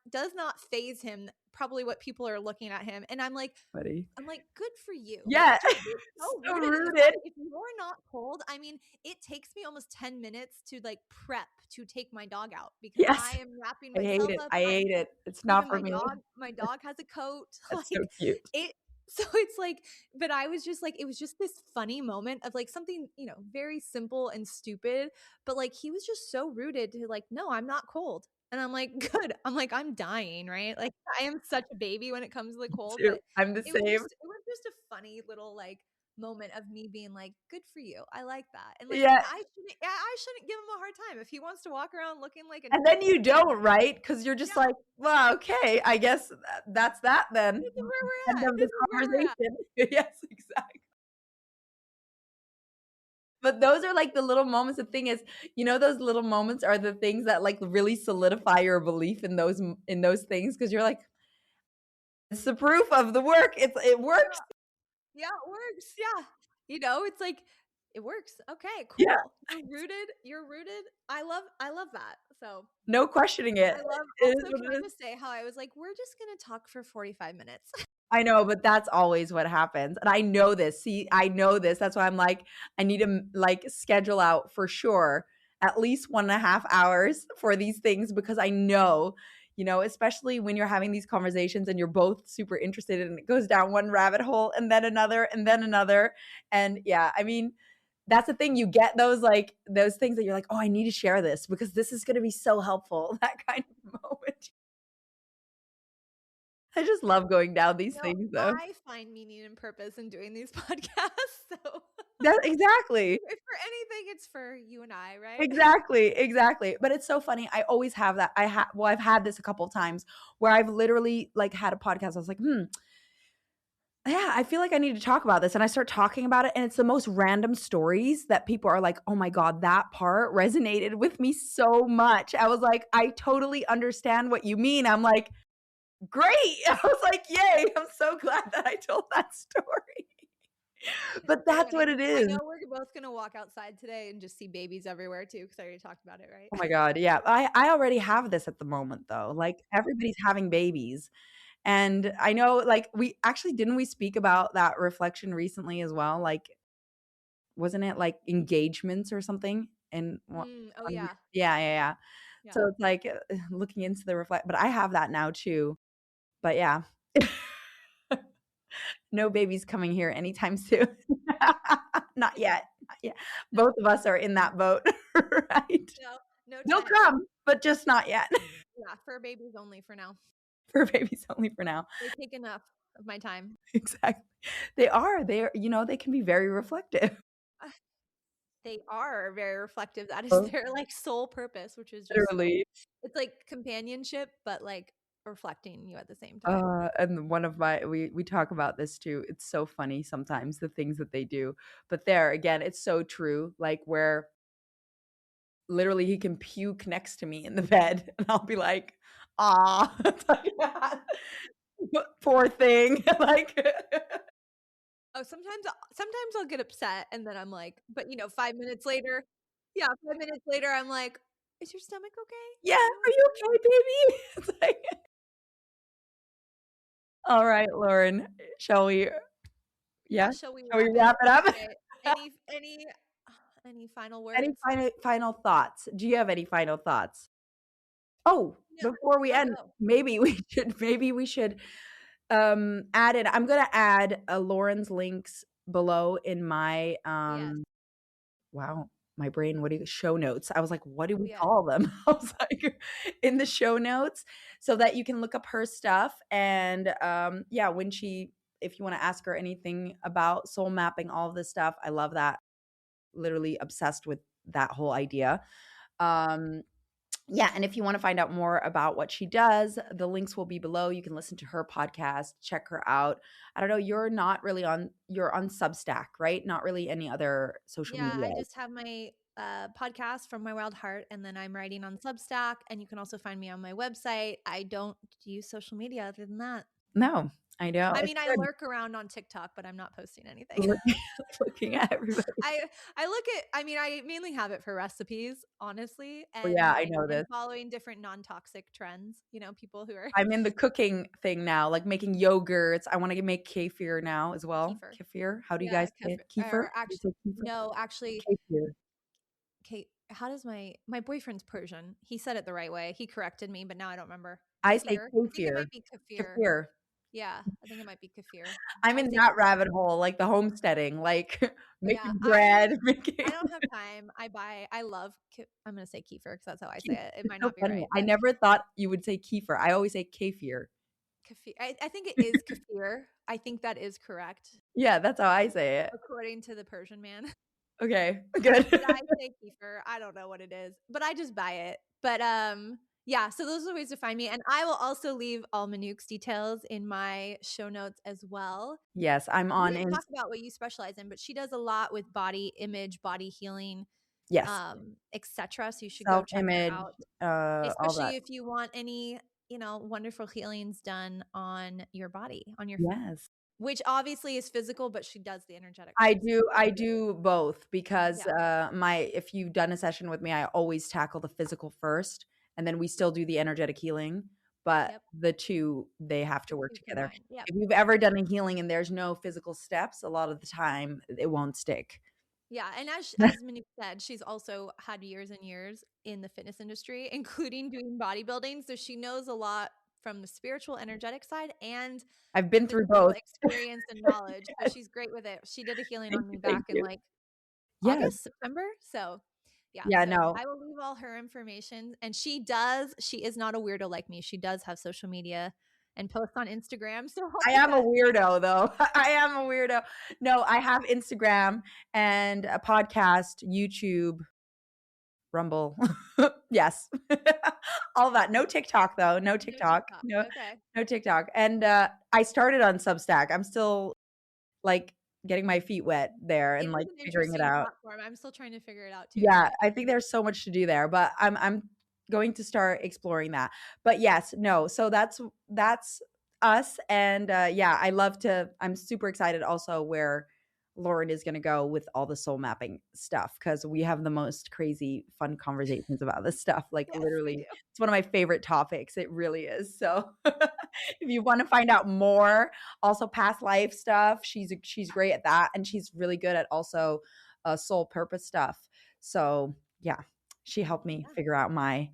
phase him probably what people are looking at him. And Buddy. I'm like, good for you. Like, Yeah. just be so So rooted in the fact rooted. if you're not cold, I mean, it takes me almost 10 minutes to like prep to take my dog out because I Yes. am wrapping I hate myself it. up. I hate it. It's not Even for me. my dog has a coat. That's so Like cute. it so it's like, but I was just like, it was just this funny moment of like something, very simple and stupid, but like he was just so rooted to like, no, I'm not cold. And I'm like, good. I'm like, I'm dying, right? Like I am such a baby when it comes to the Me cold, too. but I'm the same. it was just a funny little like moment of me being like, good for you. I like that. And like Yeah. I shouldn't give him a hard time. If he wants to walk around looking like a And then you don't, right? Because 'Cause you're just yeah, like, "Well, okay, I guess that's that then." this is where End we're at. of This the is where we're at. conversation. Yes, exactly. But those are, like, the little moments. The thing is, those little moments are the things that, like, really solidify your belief in those things. Because 'cause you're like, "It's the proof of the work. It works." Yeah. Yeah, it works. Yeah. It's like it works. Okay, Yeah. cool. You're rooted. You're rooted. I love that. So No questioning it. I love It is also what it trying is. to say how I was like, we're just gonna talk for 45 minutes. I know, but that's always what happens, and I know this. See, I know this. That's why I'm like, I need to like schedule out for sure at least 1.5 hours for these things because I know, especially when you're having these conversations and you're both super interested and it goes down one rabbit hole and then another and then another. And yeah, I mean, that's the thing. You get those like those things that you're like, oh, I need to share this because this is going to be so helpful. That kind of moment. I just love going down these things though. I find meaning and purpose in doing these podcasts. So That exactly. if for anything, it's for you and I, right? Exactly, exactly. But it's so funny. I always have that. I've had this a couple of times where I've literally like had a podcast. I was like, yeah, I feel like I need to talk about this. And I start talking about it, and it's the most random stories that people are like, oh my God, that part resonated with me so much. I was like, I totally understand what you mean. I'm like, great. I was like, yay. I'm so glad that I told that story. It's But so that's funny. what it I is. know we're both gonna walk outside today and just see babies everywhere too, because I already talked about it, right? Oh my god, yeah. I already have this at the moment though, like, everybody's having babies, and I know, like, we actually didn't we speak about that reflection recently as well? Like, wasn't it, like, engagements or something? And Oh one yeah. yeah, yeah, yeah. Yeah. So it's like, looking into the reflect but I have that now too, but yeah. No babies coming here anytime soon. Not yet. Yeah, No, both of us are in that boat, right? no, no They'll time. Like, come, but just not yet. yeah, fur babies only for now. For babies only for now. They take enough of my time. Exactly. They're they can be very reflective. They are very reflective. That is Oh, their, like, sole purpose, which is just literally. it's like companionship, but, like, reflecting you at the same time. And one of my we talk about this too. It's so funny sometimes the things that they do. But there again, it's so true. Like where literally he can puke next to me in the bed and I'll be like, "Ah." It's like, poor thing. Like Oh, sometimes I'll get upset, and then I'm like but, 5 minutes later yeah, 5 minutes later, I'm like, "Is your stomach okay? Yeah, You know, "Are you okay, baby?" It's like, "All right, Lauren, shall we yeah? yeah, shall we Shall we wrap wrap it?" it up?" Okay. Any final Any words? final thoughts? Do you have any final thoughts? Oh, No. before we Oh, end, go. maybe we should, add in I'm gonna add, Lauren's links below in my, Yes. wow, my brain, what do you show notes. I was like, "What do Oh, we yes. call them?" I was like, in the show notes so that you can look up her stuff and, yeah, when she if you wanna ask her anything about soul mapping, all of this stuff, I love that. Literally obsessed with that whole idea. Um, yeah, and if you wanna find out more about what she does, the links will be below. You can listen to her podcast, check her out. I don't know, you're on Substack, right? Not really any other social Yeah, media. I just have my, podcast from my wild heart, and then I'm writing on Substack, and you can also find me on my website. I don't use social media other than that. No, I know, I it's mean, I good lurk around on TikTok, but I'm not posting anything. looking looking at everybody. I I look at I mean, I mainly have it for recipes, honestly, Oh, yeah, and, I like know and this. following different non-toxic trends, people who are I'm in the cooking thing now, like making yogurts. I wanna make kefir now as well. kefir. Kefir, how do you Yeah, guys say it? Kefir? or You actually say kefir? no, actually, Kefir. Kate, how does my boyfriend's Persian. He said it the right way. He corrected me, but now I don't remember. I say Kefir? I think it kefir. might be kefir. Kefir. Yeah, I think it might be kefir. I'm I in say that kefir. rabbit hole, like the homesteading, like Yeah, making bread, I making don't have time. I love I'm gonna say kefir because that's how I say it. It it's might so not be funny. right, I but never thought you would say kefir. I always say kefir. kefir. I think it is kefir. I think that is correct Yeah, that's how I say it. according to the Persian man. Okay, good. But I say kefir. I don't know what it is, but I just buy it. But yeah, so those are ways to find me. And I will also leave all Manook's details in my show notes as well. Yes, I'm We on didn't in talk about what you specialize in, but she does a lot with body image, body healing, yes, etc. So you should go check her self-image, out, all that. especially if you want any, wonderful healings done on your body, on your Yes. which obviously is physical, but she does the energetic I ones. do I do both because, Yeah. my if you've done a session with me, I always tackle the physical first, and then we still do the energetic healing, but Yep. the 2, they have The to work two together. combined. Yep. If you've ever done a healing and there's no physical steps, a lot of the time, it won't stick. Yeah, and as Manu said, she's also had years and years in the fitness industry, including doing bodybuilding, so she knows a lot from the spiritual, energetic side and I've the been through physical both. experience and knowledge, so Yes, she's great with it. She did a healing thank on me you, thank back in, you. like, Yes. August, September, so yeah, Yeah, so no. I will leave all her information, and she is not a weirdo like me. She does have social media and posts on Instagram, so I'll I put am a that weirdo though. I am a weirdo. No, I have Instagram and a podcast, YouTube, Rumble. Yes. All that. No TikTok though. No no TikTok. TikTok. No Okay. no TikTok. And, I started on Substack. I'm still, like, getting my feet wet there It and, is like, an figuring it interesting out. platform. I'm still trying to figure it out too, Yeah, but I think there's so much to do there, but I'm going to start exploring that. But yes, no, so that's us, and, yeah, I'm super excited also where Lauren is gonna go with all the soul mapping stuff because we have the most crazy fun conversations about this stuff, like, yes, we do. literally, it's one of my favorite topics, it really is, so if you wanna find out more, also past life stuff, she's great at that, and she's really good at also, soul purpose stuff. So, yeah, she helped me Yeah. figure out my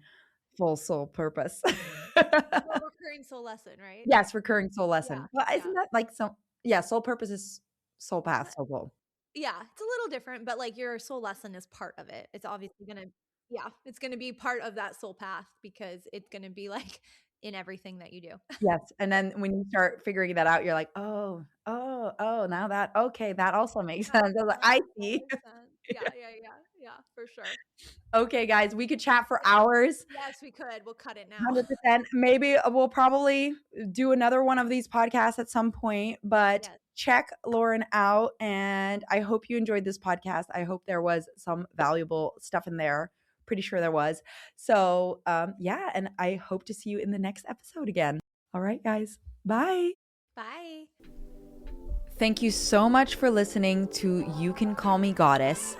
full soul purpose. Well, recurring soul lesson, right? Yes, recurring soul Yeah, lesson. Well, isn't yeah. that like so yeah, soul purpose is soul Isn't path, that soul goal. Yeah, it's a little different, but like your soul lesson is part of it. It's obviously gonna, yeah, it's gonna be part of that soul path because it's gonna be like in everything that you do. Yes, and then when you start figuring that out, you're like, "Oh, oh, oh, now that okay, that also makes That sense." I was like, "I that see." makes sense. Yeah, yeah, yeah, yeah, for sure. Okay, guys, we could chat for Okay. hours. Yes, we could. We'll cut it now. 100%. Maybe we'll probably do another one of these podcasts at some point, but Yes. check Lauren out. And I hope you enjoyed this podcast. I hope there was some valuable stuff in there. Pretty sure there was. So, yeah, and I hope to see you in the next episode again. All right, guys. Bye. Bye. Thank you so much for listening to You Can Call Me Goddess.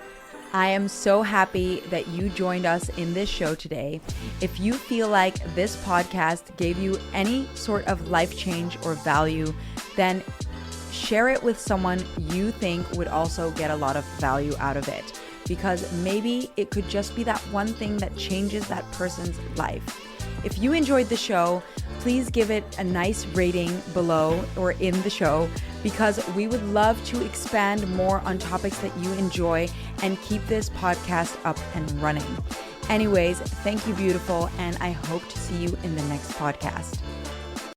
I am so happy that you joined us in this show today. If you feel like this podcast gave you any sort of life change or value, then share it with someone you think would also get a lot of value out of it. Because maybe it could just be that one thing that changes that person's life. If you enjoyed the show, please give it a nice rating below or in the show, because we would love to expand more on topics that you enjoy and keep this podcast up and running. Anyways, thank you, beautiful, and I hope to see you in the next podcast.